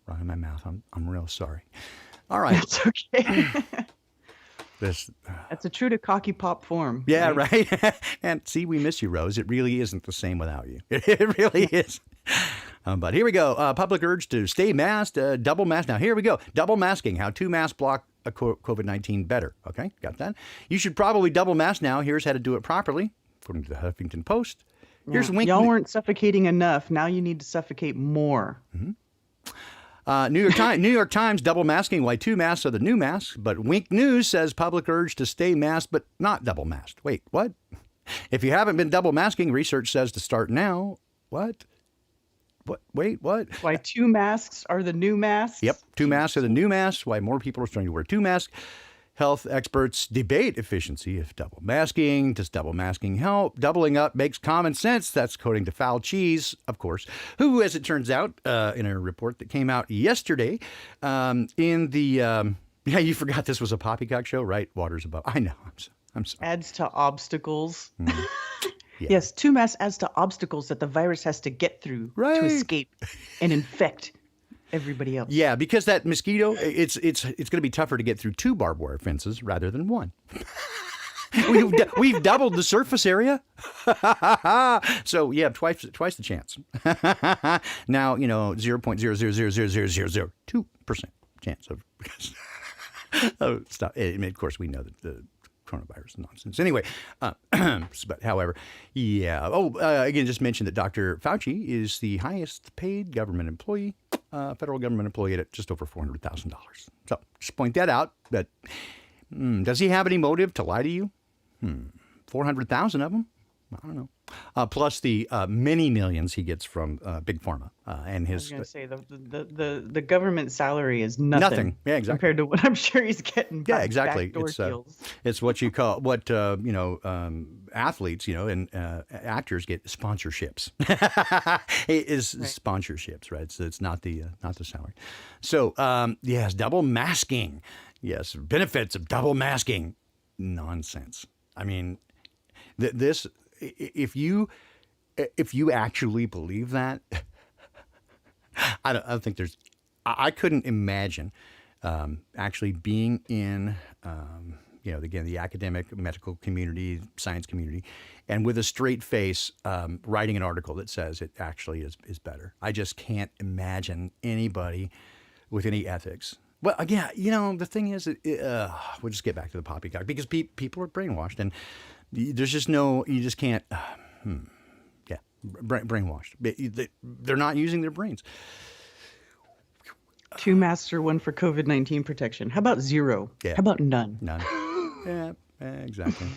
running my mouth. I'm real sorry. All right. That's okay. That's a true to CockyPop form. Yeah, right. And see, we miss you, Rose. It really isn't the same without you. It really is. But here we go. Public urge to stay masked, double mask. Now, here we go. Double masking, how 2 masks block a COVID-19 better. Okay, got that. You should probably double mask now. Here's how to do it properly, according to the Huffington Post. Here's wink. Y'all weren't suffocating enough. Now you need to suffocate more. Mm-hmm. New York Times, double masking, why 2 masks are the new masks. But Wink News says public urge to stay masked, but not double masked. Wait, what? If you haven't been double masking, research says to start now. What? Wait, what? Why 2 masks are the new masks? Yep, 2 masks are the new masks. Why more people are starting to wear 2 masks. Health experts debate efficiency of double masking. Does double masking help? Doubling up makes common sense. That's according to Fauci, of course, who, as it turns out, in a report that came out yesterday, yeah, you forgot this was a poppycock show, right? Water's above. I know. I'm sorry. Adds to obstacles. Mm-hmm. Yeah. Yes, 2 masks adds to obstacles that the virus has to get through to escape and infect everybody else. Yeah, because that mosquito, it's going to be tougher to get through 2 barbed wire fences rather than 1. We've doubled the surface area. So yeah, twice the chance. Now, 0.0000002% chance of stuff. Of course, we know that the coronavirus nonsense. Anyway, but however, yeah. Again, just mentioned that Dr. Fauci is the highest paid government employee, federal government employee at just over $400,000. So just point that out. But does he have any motive to lie to you? 400,000 of them? I don't know. Plus the many millions he gets from Big Pharma and his. I was going to say the government salary is nothing. Yeah, exactly. Compared to what I'm sure he's getting. Yeah, exactly. Deals. It's what you call athletes, and actors get sponsorships. It is sponsorships, right? So it's not the salary. So yes, double masking. Yes, benefits of double masking. Nonsense. I mean, this. If you actually believe that, I don't think there's. I couldn't imagine actually being in, again, the academic, medical community, science community, and with a straight face writing an article that says it actually is better. I just can't imagine anybody with any ethics. Well, again, the thing is, we'll just get back to the poppycock because people are brainwashed and. There's just you just can't, brainwashed. They're not using their brains. 2 masks are 1 for COVID-19 protection. How about 0? Yeah. How about none? None. Yeah, exactly.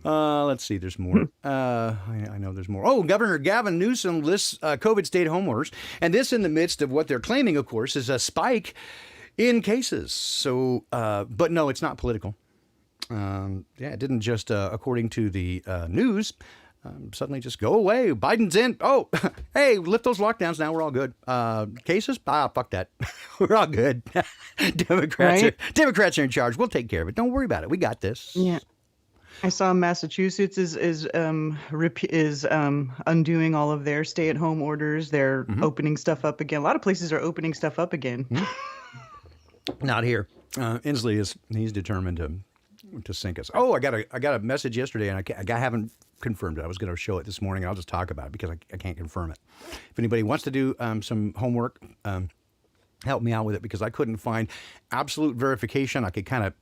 Let's see. There's more. I know there's more. Oh, Governor Gavin Newsom lists COVID stay-at-home orders, and this in the midst of what they're claiming, of course, is a spike in cases. So, but no, it's not political. It didn't just, according to the news, suddenly just go away. Biden's in. Oh, hey, lift those lockdowns now. We're all good. Cases? Fuck that. We're all good. Democrats are in charge. We'll take care of it. Don't worry about it. We got this. Yeah. I saw Massachusetts is undoing all of their stay-at-home orders. They're opening stuff up again. A lot of places are opening stuff up again. Not here. Inslee he's determined to sink us. Oh, I got a message yesterday, and I haven't confirmed it. I was going to show it this morning, and I'll just talk about it because I can't confirm it. If anybody wants to do some homework, help me out with it, because I couldn't find absolute verification. I could kind of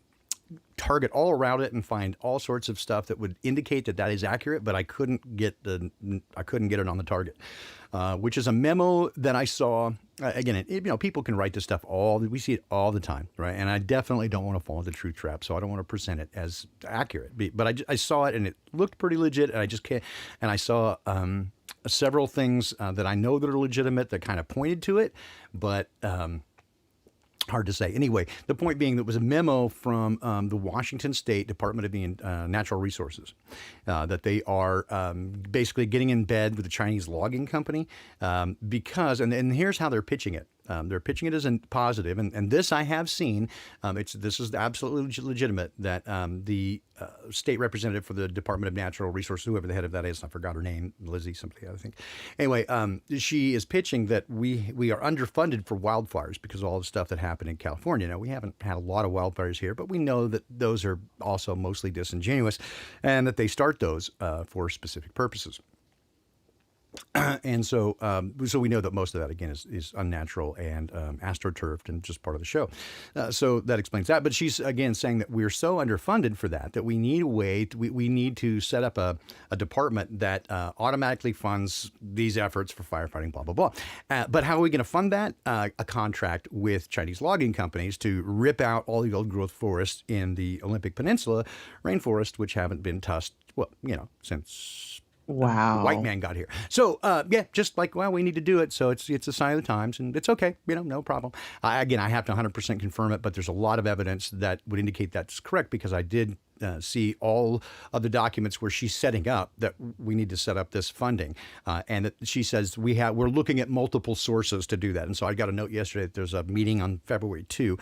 target all around it and find all sorts of stuff that would indicate that is accurate, but I couldn't get it on the target, which is a memo that I saw. Again, people can write this stuff we see it all the time, right? And I definitely don't want to fall into the truth trap, so I don't want to present it as accurate. But I saw it and it looked pretty legit, and I just can't. And I saw several things that I know that are legitimate that kind of pointed to it, but. Hard to say. Anyway, the point being that it was a memo from the Washington State Department of Natural Resources that they are basically getting in bed with the Chinese logging company because, and here's how they're pitching it. They're pitching it as a positive, and this I have seen. This is absolutely legitimate that the state representative for the Department of Natural Resources, whoever the head of that is, I forgot her name, Lizzie somebody, I think. Anyway, she is pitching that we are underfunded for wildfires because of all the stuff that happened in California. Now, we haven't had a lot of wildfires here, but we know that those are also mostly disingenuous, and that they start those for specific purposes. And so we know that most of that, again, is unnatural and astroturfed and just part of the show. So that explains that. But she's, again, saying that we're so underfunded for that we need a way, we need to set up a department that automatically funds these efforts for firefighting, blah, blah, blah. But how are we going to fund that? A contract with Chinese logging companies to rip out all the old growth forests in the Olympic Peninsula rainforest, which haven't been touched, since... Wow. The white man got here. So, just like, we need to do it. So it's a sign of the times, and it's okay. No problem. I have to 100% confirm it, but there's a lot of evidence that would indicate that's correct, because I did see all of the documents where she's setting up that we need to set up this funding. And that she says we're looking at multiple sources to do that. And so I got a note yesterday that there's a meeting on February 2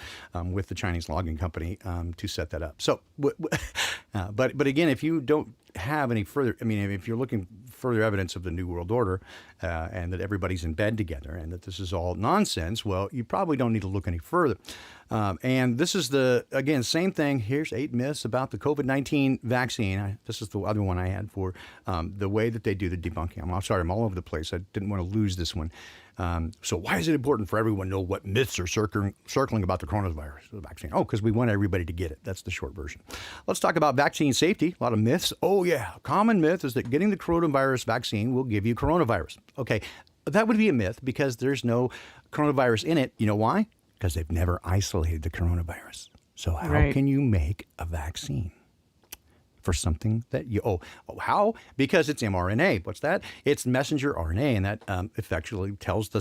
with the Chinese logging company to set that up. So, but again, if you don't have any further, if you're looking further evidence of the New World Order and that everybody's in bed together and that this is all nonsense, well, you probably don't need to look any further. And this is again, same thing. Here's 8 myths about the COVID-19 vaccine. This is the other one I had for the way that they do the debunking. I'm sorry, I'm all over the place. I didn't want to lose this one. So why is it important for everyone to know what myths are circling about the coronavirus vaccine? Oh, because we want everybody to get it. That's the short version. Let's talk about vaccine safety. A lot of myths. Oh, yeah. Common myth is that getting the coronavirus vaccine will give you coronavirus. Okay, that would be a myth because there's no coronavirus in it. You know why? Because they've never isolated the coronavirus. So how can you make a vaccine for something that how? Because it's mRNA. What's that? It's messenger RNA, and that effectively tells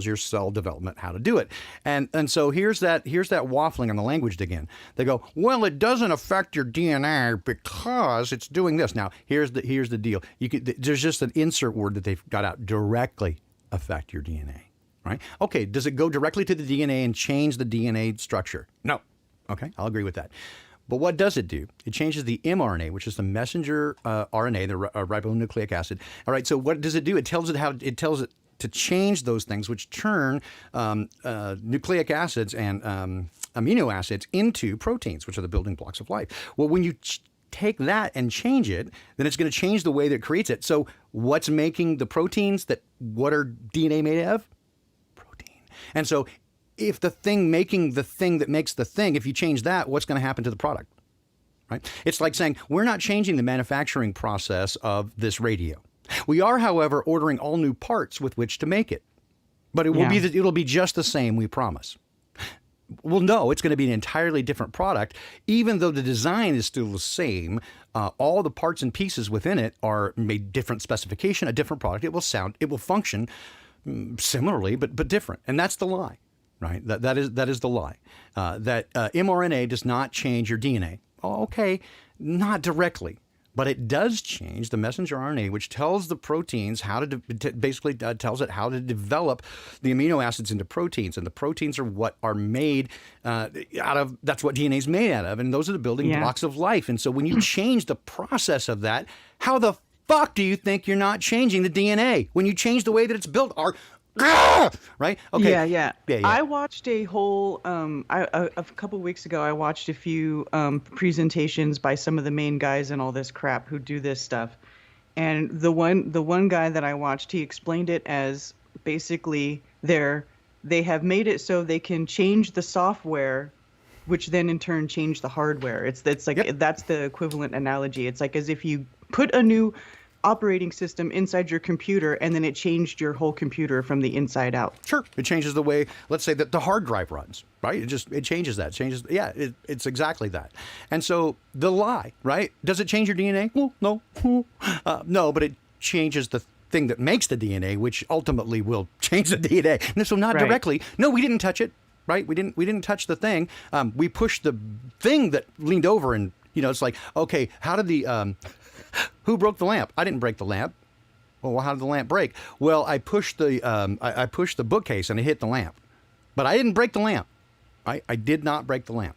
your cell development how to do it. And so here's that waffling on the language again. They go, well, it doesn't affect your DNA because it's doing this. Now here's the deal. There's just an insert word that they've got out: directly affect your DNA. Right? Okay. Does it go directly to the DNA and change the DNA structure? No. Okay. I'll agree with that. But what does it do? It changes the mRNA, which is the messenger RNA, the ribonucleic acid. All right. So what does it do? It tells it to change those things, which turn nucleic acids and amino acids into proteins, which are the building blocks of life. Well, when you take that and change it, then it's going to change the way that it creates it. So what's making the proteins what are DNA made of? And so if the thing making the thing that makes the thing, if you change that, what's going to happen to the product? Right? It's like saying we're not changing the manufacturing process of this radio. We are, however, ordering all new parts with which to make it. But it'll be just the same, we promise. Well, no, it's going to be an entirely different product, even though the design is still the same. All the parts and pieces within it are made different specification, a different product. It will function similarly, but different. And that's the lie, right? That is the lie. That mRNA does not change your DNA. Oh, okay, not directly. But it does change the messenger RNA, which tells the proteins how to basically tells it how to develop the amino acids into proteins, and the proteins are what are made out of. That's what DNA is made out of, and those are the building blocks of life. And so when you change the process of that, how the fuck do you think you're not changing the DNA when you change the way that it's built? Right? Okay. Yeah. I watched a whole a couple of weeks ago. I watched a few presentations by some of the main guys and all this crap who do this stuff. And the one guy that I watched, he explained it as basically they have made it so they can change the software, which then in turn change the hardware. It's like that's the equivalent analogy. It's like as if you put a new operating system inside your computer and then it changed your whole computer from the inside out. Sure. It changes the way, let's say, that the hard drive runs, right? It changes that. It's exactly that. And so the lie, right? Does it change your DNA? Well, no. No, but it changes the thing that makes the DNA, which ultimately will change the DNA. And so not directly. No, we didn't touch it, right? We didn't touch the thing. We pushed the thing that leaned over, and it's like, okay, how did the who broke the lamp? I didn't break the lamp. Well, how did the lamp break? Well, I pushed the bookcase and it hit the lamp, but I didn't break the lamp. I did not break the lamp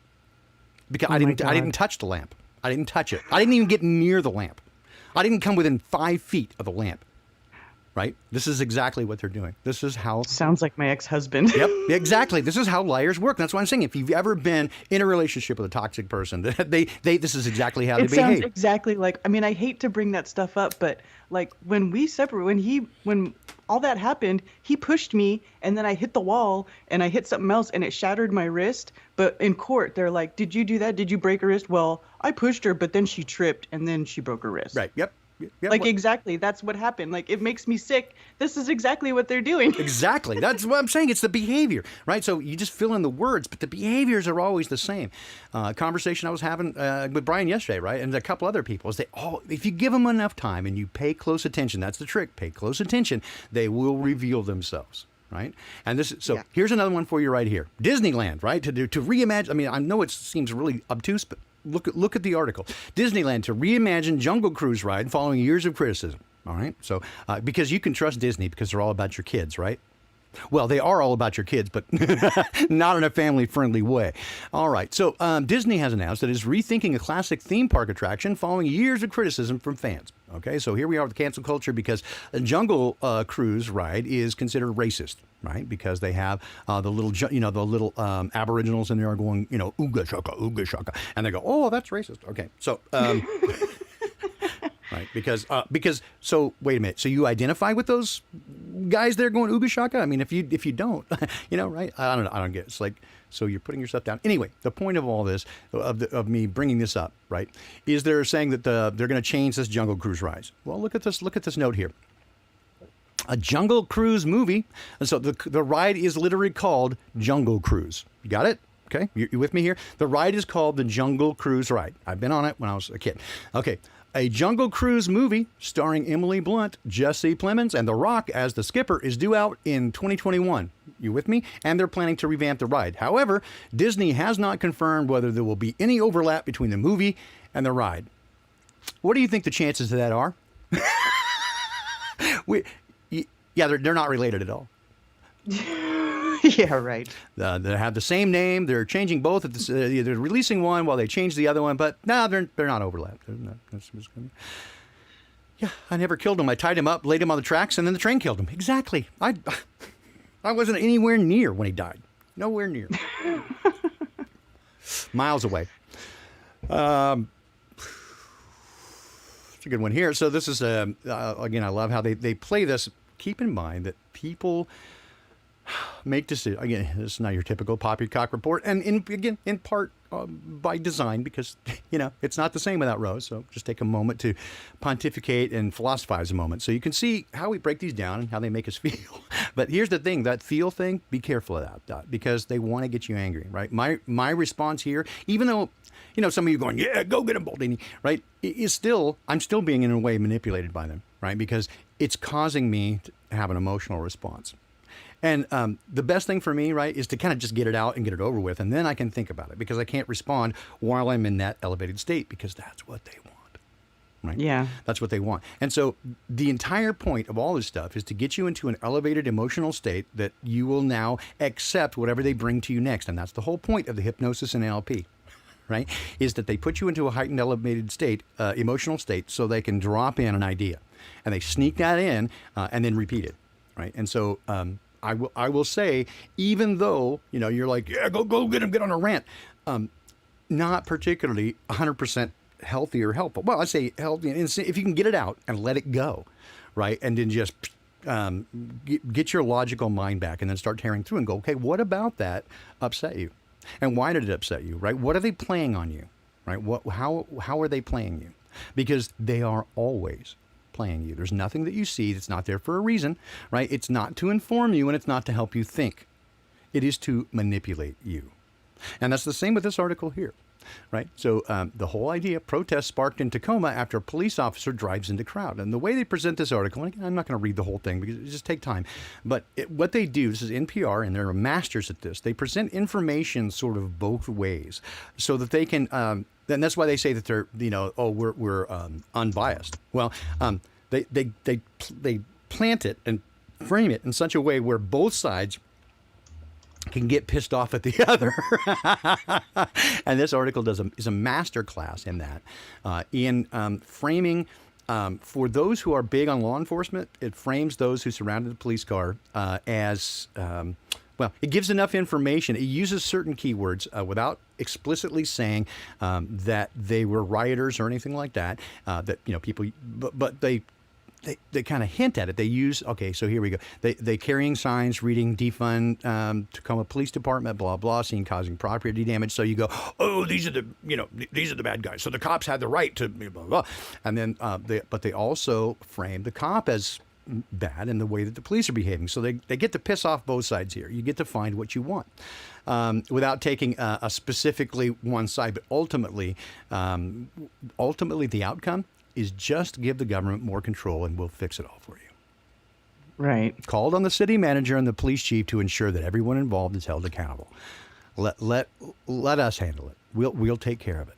because I didn't touch the lamp. I didn't touch it. I didn't even get near the lamp. I didn't come within 5 feet of the lamp. Right? This is exactly what they're doing. This is how... Sounds like my ex-husband. Yep, exactly. This is how liars work. That's why I'm saying if you've ever been in a relationship with a toxic person, this is exactly how they behave. It sounds exactly like... I mean, I hate to bring that stuff up, but like when we separated, when all that happened, he pushed me and then I hit the wall and I hit something else and it shattered my wrist. But in court, they're like, did you do that? Did you break her wrist? Well, I pushed her, but then she tripped and then she broke her wrist. Right, yep. Exactly. That's what happened. Like, it makes me sick. This is exactly what they're doing. Exactly. That's what I'm saying. It's the behavior, right? So you just fill in the words, but the behaviors are always the same. Conversation I was having with Brian yesterday, right? And a couple other people is if you give them enough time and you pay close attention, that's the trick. Pay close attention. They will reveal themselves. Right. And here's another one for you right here. Disneyland, right? To reimagine. I mean, I know it seems really obtuse, but look at the article. Disneyland to reimagine Jungle Cruise ride following years of criticism. All right. So because you can trust Disney because they're all about your kids, right? Well, they are all about your kids, but not in a family-friendly way. All right. So Disney has announced that it is rethinking a classic theme park attraction following years of criticism from fans. Okay, so here we are with cancel culture because a Jungle Cruise ride is considered racist, right? Because they have the little Aboriginals in there are going, ooga shaka, and they go, oh, that's racist. Okay, so. Right, because so wait a minute. So you identify with those guys there going ooga shaka? I mean, if you don't, right? I don't get it. It's like, so you're putting yourself down. Anyway, the point of all this, of me bringing this up, right, is they're saying that they're going to change this Jungle Cruise ride. Well, look at this note here. A Jungle Cruise movie, and so the ride is literally called Jungle Cruise. You got it? Okay, you with me here? The ride is called the Jungle Cruise ride. I've been on it when I was a kid. Okay. A Jungle Cruise movie starring Emily Blunt, Jesse Plemons, and The Rock as the skipper is due out in 2021. You with me? And they're planning to revamp the ride. However, Disney has not confirmed whether there will be any overlap between the movie and the ride. What do you think the chances of that are? They're not related at all. Yeah, right. They have the same name. They're changing both. They're releasing one while they change the other one, but no, they're not overlapped. Yeah, I never killed him. I tied him up, laid him on the tracks, and then the train killed him. Exactly. I wasn't anywhere near when he died. Nowhere near. Miles away. It's a good one here. So this is, again, I love how they play this. Keep in mind that people make decisions. Again, this is not your typical Poppycock report, and in part by design, because it's not the same without Rose. So just take a moment to pontificate and philosophize a moment, so you can see how we break these down and how they make us feel. But here's the thing: that feel thing, be careful of that, because they want to get you angry, right? My response here, even though some of you going, yeah, go get him, Baldini, right? I'm still being in a way manipulated by them, right? Because it's causing me to have an emotional response. And the best thing for me, right, is to kind of just get it out and get it over with, and then I can think about it, because I can't respond while I'm in that elevated state, because that's what they want. right? Yeah. That's what they want. And so the entire point of all this stuff is to get you into an elevated emotional state that you will now accept whatever they bring to you next. And that's the whole point of the hypnosis and NLP, right? Is that they put you into a heightened elevated state, emotional state, so they can drop in an idea. And they sneak that in and then repeat it, right? And so I will say, even though, you're like, yeah, go get him, get on a rant, not particularly 100% healthy or helpful. Well, I say healthy, if you can get it out and let it go, right? And then just get your logical mind back and then start tearing through and go, okay, what about that upset you? And why did it upset you, right? What are they playing on you, right? How are they playing you? Because they are always playing you. There's nothing that you see that's not there for a reason, right? It's not to inform you and it's not to help you think. It is to manipulate you. And that's the same with this article here. Right. So the whole idea, protest sparked in Tacoma after a police officer drives into crowd. And the way they present this article, and again, I'm not going to read the whole thing because it just take time. But what they do, this is NPR, and they're masters at this. They present information sort of both ways so that they can, and that's why they say that they're, we're unbiased. Well, they plant it and frame it in such a way where both sides can get pissed off at the other. And this article is a master class in that, in framing. For those who are big on law enforcement, it frames those who surrounded the police car as, it gives enough information. It uses certain keywords without explicitly saying that they were rioters or anything like that, people, but they kind of hint at it. They use, okay, so here we go. They carrying signs, reading defund Tacoma Police Department, blah, blah, seen causing property damage. So you go, oh, these are the bad guys. So the cops had the right to blah, blah. And then, but they also frame the cop as bad in the way that the police are behaving. So they get to piss off both sides here. You get to find what you want. Without taking a specifically one side, but ultimately the outcome is just give the government more control and we'll fix it all for you. Right. Called on the city manager and the police chief to ensure that everyone involved is held accountable. Let us handle it. We'll take care of it.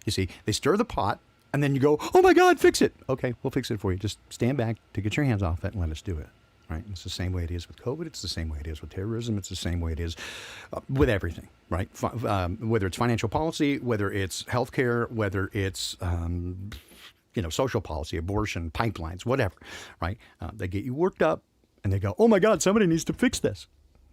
You see, they stir the pot and then you go, oh my God, fix it. Okay, we'll fix it for you. Just stand back to get your hands off it and let us do it. Right? It's the same way it is with COVID. It's the same way it is with terrorism. It's the same way it is with everything, right? Whether it's financial policy, whether it's healthcare, whether it's social policy, abortion, pipelines, whatever, right? They get you worked up and they go, oh my God, somebody needs to fix this.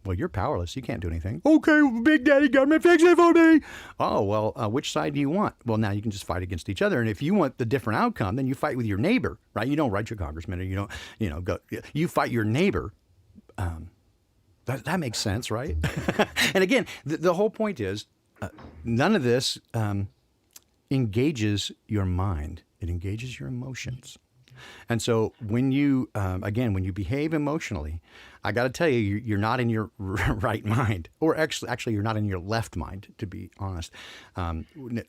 Well, you're powerless. You can't do anything. Okay, Big Daddy Government, fix it for me. Oh, well, which side do you want? Well, now you can just fight against each other. And if you want the different outcome, then you fight with your neighbor, right? You don't write your congressman or you don't, go, you fight your neighbor. That makes sense, right? And again, the whole point is none of this engages your mind. It engages your emotions. And so when you behave emotionally, I got to tell you, you're not in your right mind, or actually you're not in your left mind, to be honest.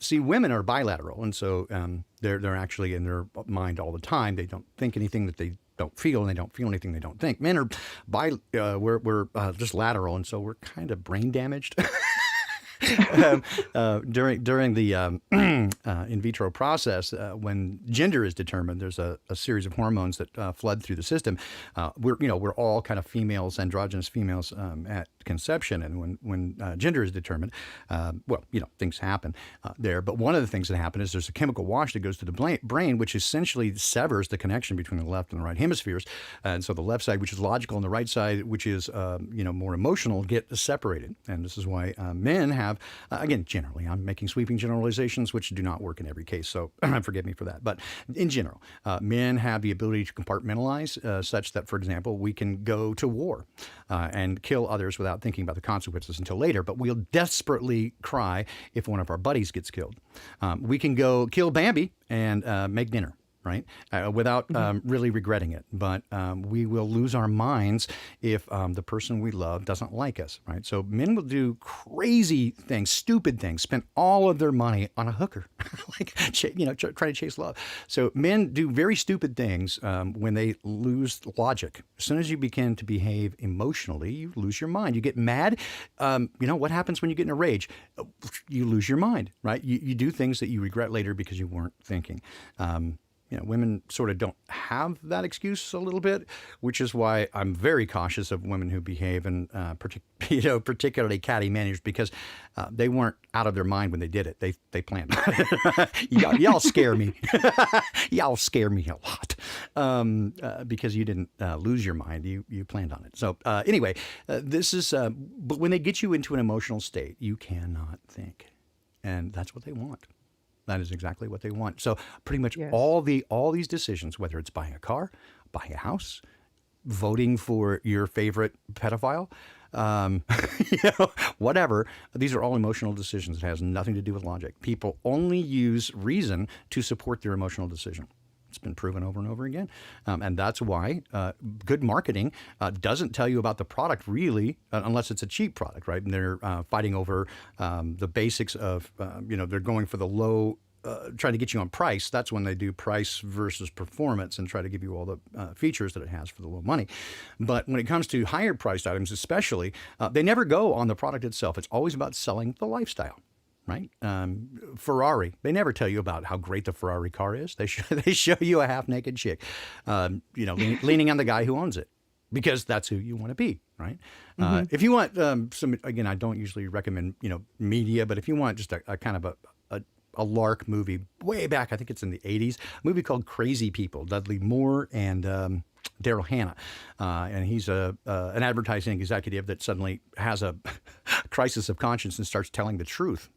See, women are bilateral, and so they're actually in their mind all the time. They don't think anything that they don't feel, and they don't feel anything they don't think. Men are we're just lateral, and so we're kind of brain damaged. During the in vitro process, when gender is determined, there's a series of hormones that flood through the system. We're all kind of females, androgynous females at conception, and when gender is determined, things happen there. But one of the things that happen is there's a chemical wash that goes to the brain, which essentially severs the connection between the left and the right hemispheres, and so the left side, which is logical, and the right side, which is more emotional, get separated. And this is why men have, again, generally, I'm making sweeping generalizations, which do not work in every case, so forgive me for that. But in general, men have the ability to compartmentalize such that, for example, we can go to war and kill others without thinking about the consequences until later, but we'll desperately cry if one of our buddies gets killed. We can go kill Bambi and make dinner, right? Without really regretting it. But we will lose our minds if the person we love doesn't like us, right? So men will do crazy things, stupid things, spend all of their money on a hooker, try to chase love. So men do very stupid things when they lose logic. As soon as you begin to behave emotionally, you lose your mind. You get mad. What happens when you get in a rage? You lose your mind, right? You do things that you regret later because you weren't thinking. women sort of don't have that excuse a little bit, which is why I'm very cautious of women who behave in particularly catty manners, because they weren't out of their mind when they did it. They planned. Y'all scare me. Y'all scare me a lot because you didn't lose your mind. You planned on it. So anyway, this is. But when they get you into an emotional state, you cannot think, and that's what they want. That is exactly what they want. So pretty much Yes. all these decisions, whether it's buying a car, buying a house, voting for your favorite pedophile, whatever, these are all emotional decisions. It has nothing to do with logic. People only use reason to support their emotional decision. It's been proven over and over again. And that's why good marketing doesn't tell you about the product really, unless it's a cheap product, right? And they're fighting over the basics of, they're going for the low, trying to get you on price. That's when they do price versus performance and try to give you all the features that it has for the low money. But when it comes to higher priced items, especially, they never go on the product itself. It's always about selling the lifestyle. Right? Ferrari. They never tell you about how great the Ferrari car is. They show you a half-naked chick, leaning on the guy who owns it, because that's who you want to be, right? If you want again, I don't usually recommend, media, but if you want just a kind of a lark movie way back, I think it's in the 80s, a movie called Crazy People, Dudley Moore and Daryl Hannah. And he's an advertising executive that suddenly has a crisis of conscience and starts telling the truth.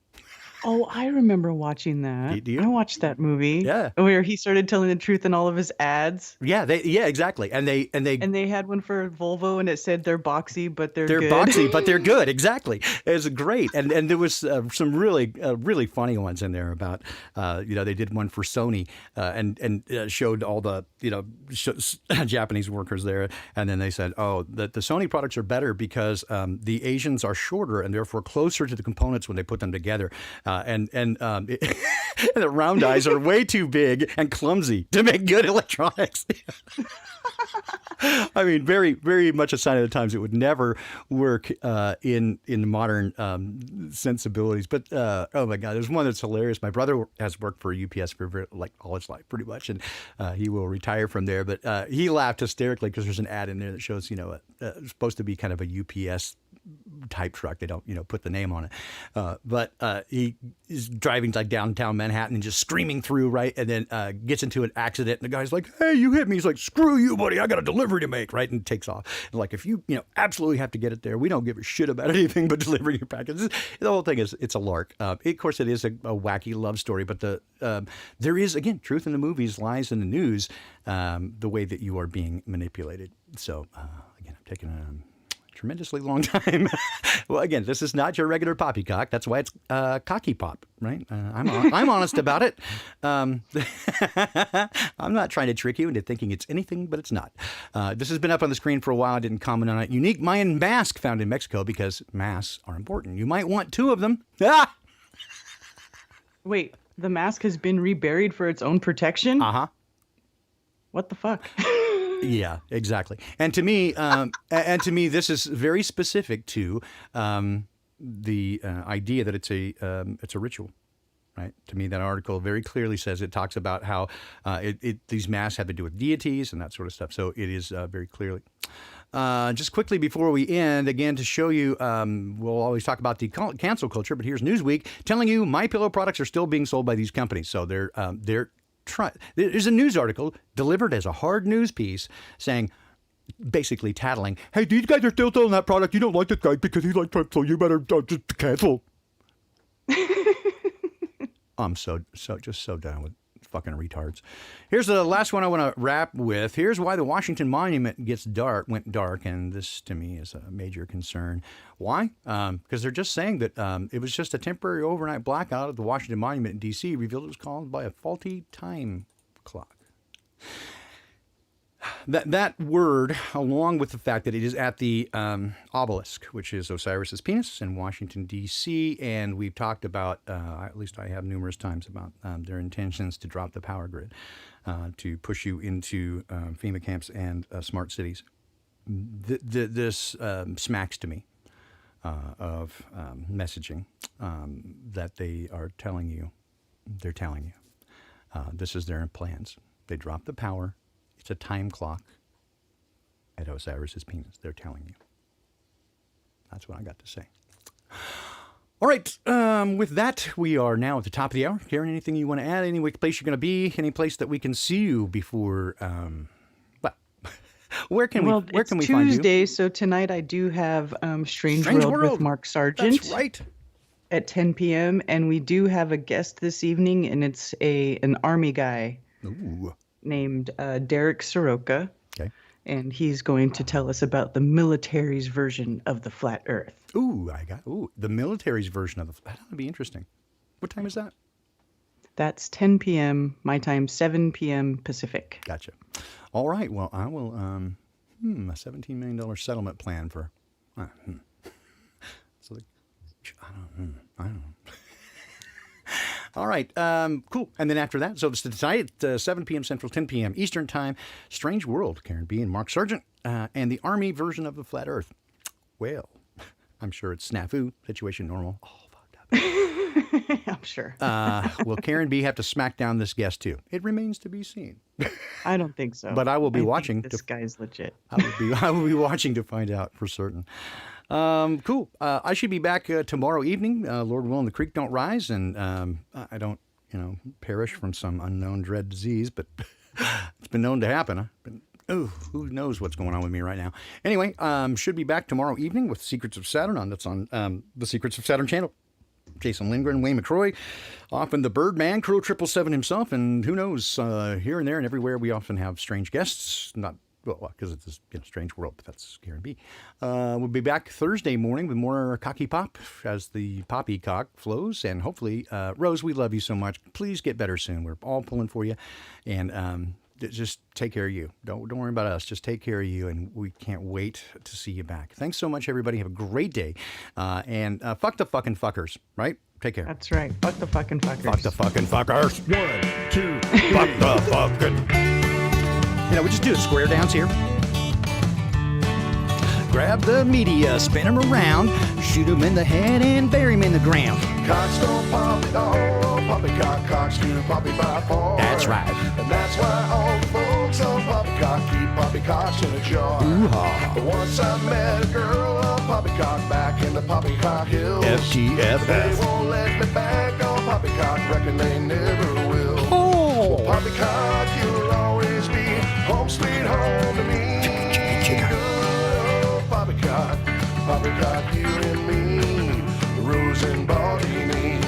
Oh, I remember watching that. Do you? I watched that movie. Yeah. Where he started telling the truth in all of his ads. Yeah, exactly. And they had one for Volvo, and it said they're boxy, but they're good. boxy, but they're good. Exactly. It was great. And there was some really funny ones in there about, they did one for Sony and showed all the, Japanese workers there. And then they said, the Sony products are better because the Asians are shorter and therefore closer to the components when they put them together. And the round eyes are way too big and clumsy to make good electronics. I mean, very, very much a sign of the times. It would never work in modern sensibilities. But oh my God, there's one that's hilarious. My brother has worked for UPS for all his life, pretty much, and he will retire from there. But he laughed hysterically because there's an ad in there that shows, it's supposed to be kind of a UPS type truck. They don't, put the name on it. But he is driving like downtown Manhattan and just screaming through, right? And then gets into an accident, and the guy's like, "Hey, you hit me." He's like, "Screw you, buddy. I got a delivery to make," right? And takes off. And like, if you, absolutely have to get it there, we don't give a shit about anything but delivering your package. The whole thing it's a lark. Of course, it is a wacky love story, but there is, again, truth in the movies, lies in the news, the way that you are being manipulated. So, again, I'm taking a tremendously long time. Well, again, this is not your regular poppycock. That's why it's CockyPop, right? I'm honest about it. I'm not trying to trick you into thinking it's anything, but it's not. This has been up on the screen for a while. I didn't comment on it. Unique Mayan mask found in Mexico because masks are important. You might want 2 of them. Ah! Wait, the mask has been reburied for its own protection? Uh-huh. What the fuck? Yeah, exactly. And to me, this is very specific to the idea that it's a ritual, right? To me, that article very clearly says, it talks about how these masks have to do with deities and that sort of stuff. So it is very clearly. Just quickly before we end, again, to show you, we'll always talk about the cancel culture, but here's Newsweek telling you MyPillow products are still being sold by these companies. So they're there's a news article delivered as a hard news piece saying, basically tattling, "Hey, these guys are still selling that product. You don't like this guy because he likes Trump, so you better just cancel." I'm just so done with fucking retards. Here's the last one I want to wrap with. Here's why the Washington Monument went dark, and this to me is a major concern. Why? Because they're just saying that it was just a temporary overnight blackout at the Washington Monument in D.C. revealed it was caused by a faulty time clock. That word, along with the fact that it is at the obelisk, which is Osiris's penis in Washington, D.C., and we've talked about, at least I have numerous times, about their intentions to drop the power grid, to push you into FEMA camps and smart cities. This smacks to me of messaging that they are telling you. They're telling you. This is their plans. They dropped the power. It's a time clock at Osiris's penis. They're telling you. That's what I got to say. All right. With that, we are now at the top of the hour. Karen, anything you want to add? Any place you're going to be? Any place that we can see you before? Where can we find you? It's Tuesday, so tonight I do have Strange World with Mark Sargent. That's right. At 10 p.m. And we do have a guest this evening, and it's an Army guy named Derek Soroka. Okay. And he's going to tell us about the military's version of the flat Earth. The military's version of the flat. That would be interesting. What time is that? That's 10 p.m. my time, 7 p.m. Pacific. Gotcha. All right. Well, I will. A $17 million settlement plan for. So I don't know. All right. Cool. And then after that, so it's tonight at 7 p.m. Central, 10 p.m. Eastern Time. Strange World, Karen B. and Mark Sargent, and the Army version of the flat Earth. Well, I'm sure it's snafu, situation normal. Oh, fucked up. I'm sure. Will Karen B have to smack down this guest too? It remains to be seen. I don't think so. But I will be watching. This guy's legit. I will be watching to find out for certain. Cool. I should be back tomorrow evening. Lord willing, the creek don't rise, and I don't, perish from some unknown dread disease. But it's been known to happen. Who knows what's going on with me right now? Anyway, should be back tomorrow evening with Secrets of Saturn on the Secrets of Saturn channel. Jason Lindgren, Wayne McCroy, often the Birdman, Crow 777 himself, and who knows, here and there and everywhere we often have strange guests. Not because it's a strange world, but that's Karen B. We'll be back Thursday morning with more Cocky Pop as the poppycock flows, and hopefully, Rose, we love you so much. Please get better soon. We're all pulling for you, and just take care of you. Don't worry about us. Just take care of you, and we can't wait to see you back. Thanks so much, everybody. Have a great day, and fuck the fucking fuckers, right? Take care. That's right. Fuck the fucking fuckers. Fuck the fucking fuckers. 1, 2, Fuck the fucking. We just do a square dance here. Grab the media, spin them around, shoot them in the head and bury them in the ground. Cocks don't poppy, poppycock, cocks do poppy by far. That's right. And that's why all the folks on poppycock keep poppycocks in a jar. Ooh-ha. But once I met a girl on poppycock back in the poppycock hills. FGFF. They won't let me back on poppycock, reckon they never will. Oh. Well, poppycock, you'll always be home sweet home to me. Good old poppycock, poppycock, you and me, Rose and Baldini.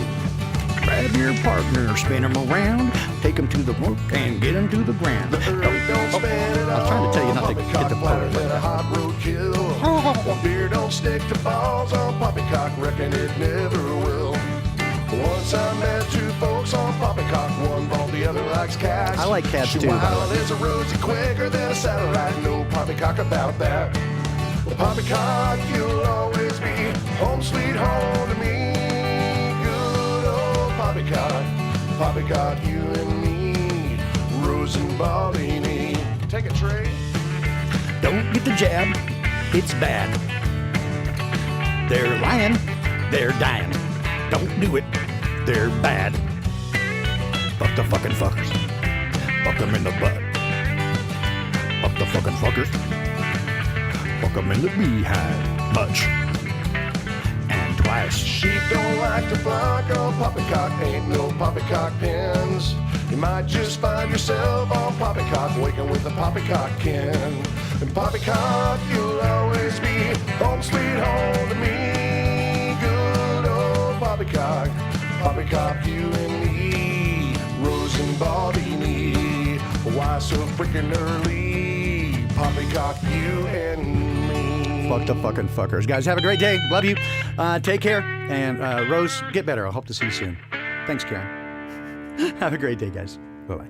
Grab your partner, spin them around, take them to the work and get them to the ground. The earth don't spin it I was trying to tell you not to get the flatter part. than a hot roadkill. Beer don't stick to balls on poppycock, reckon it never will. Once I met two folks on poppycock, one bald, the other likes cats. I like cats She too, by the wild way. as a rosy, quicker than a satellite. No poppycock about that. Well, poppycock, you'll always be home sweet home to me. Good old poppycock, poppycock, you and me, Rose and Baldini. Take a tray. Don't get the jab, it's bad. They're lying, they're dying. Don't do it, they're bad. Fuck the fucking fuckers. Fuck them in the butt. Fuck the fucking fuckers. Fuck them in the beehive. Much. And twice. Sheep don't like to flock on poppycock, ain't no poppycock pins. You might just find yourself on poppycock, waking with a poppycock kin. And poppycock, you'll always be home sweet home to me. Good old poppycock, poppycock, you and me, Rose and Baldini. Why so freaking early? Poppycock, you and me. Fuck the fucking fuckers. Guys, have a great day. Love you. Take care. And Rose, get better. I hope to see you soon. Thanks, Karen. Have a great day, guys. Bye-bye.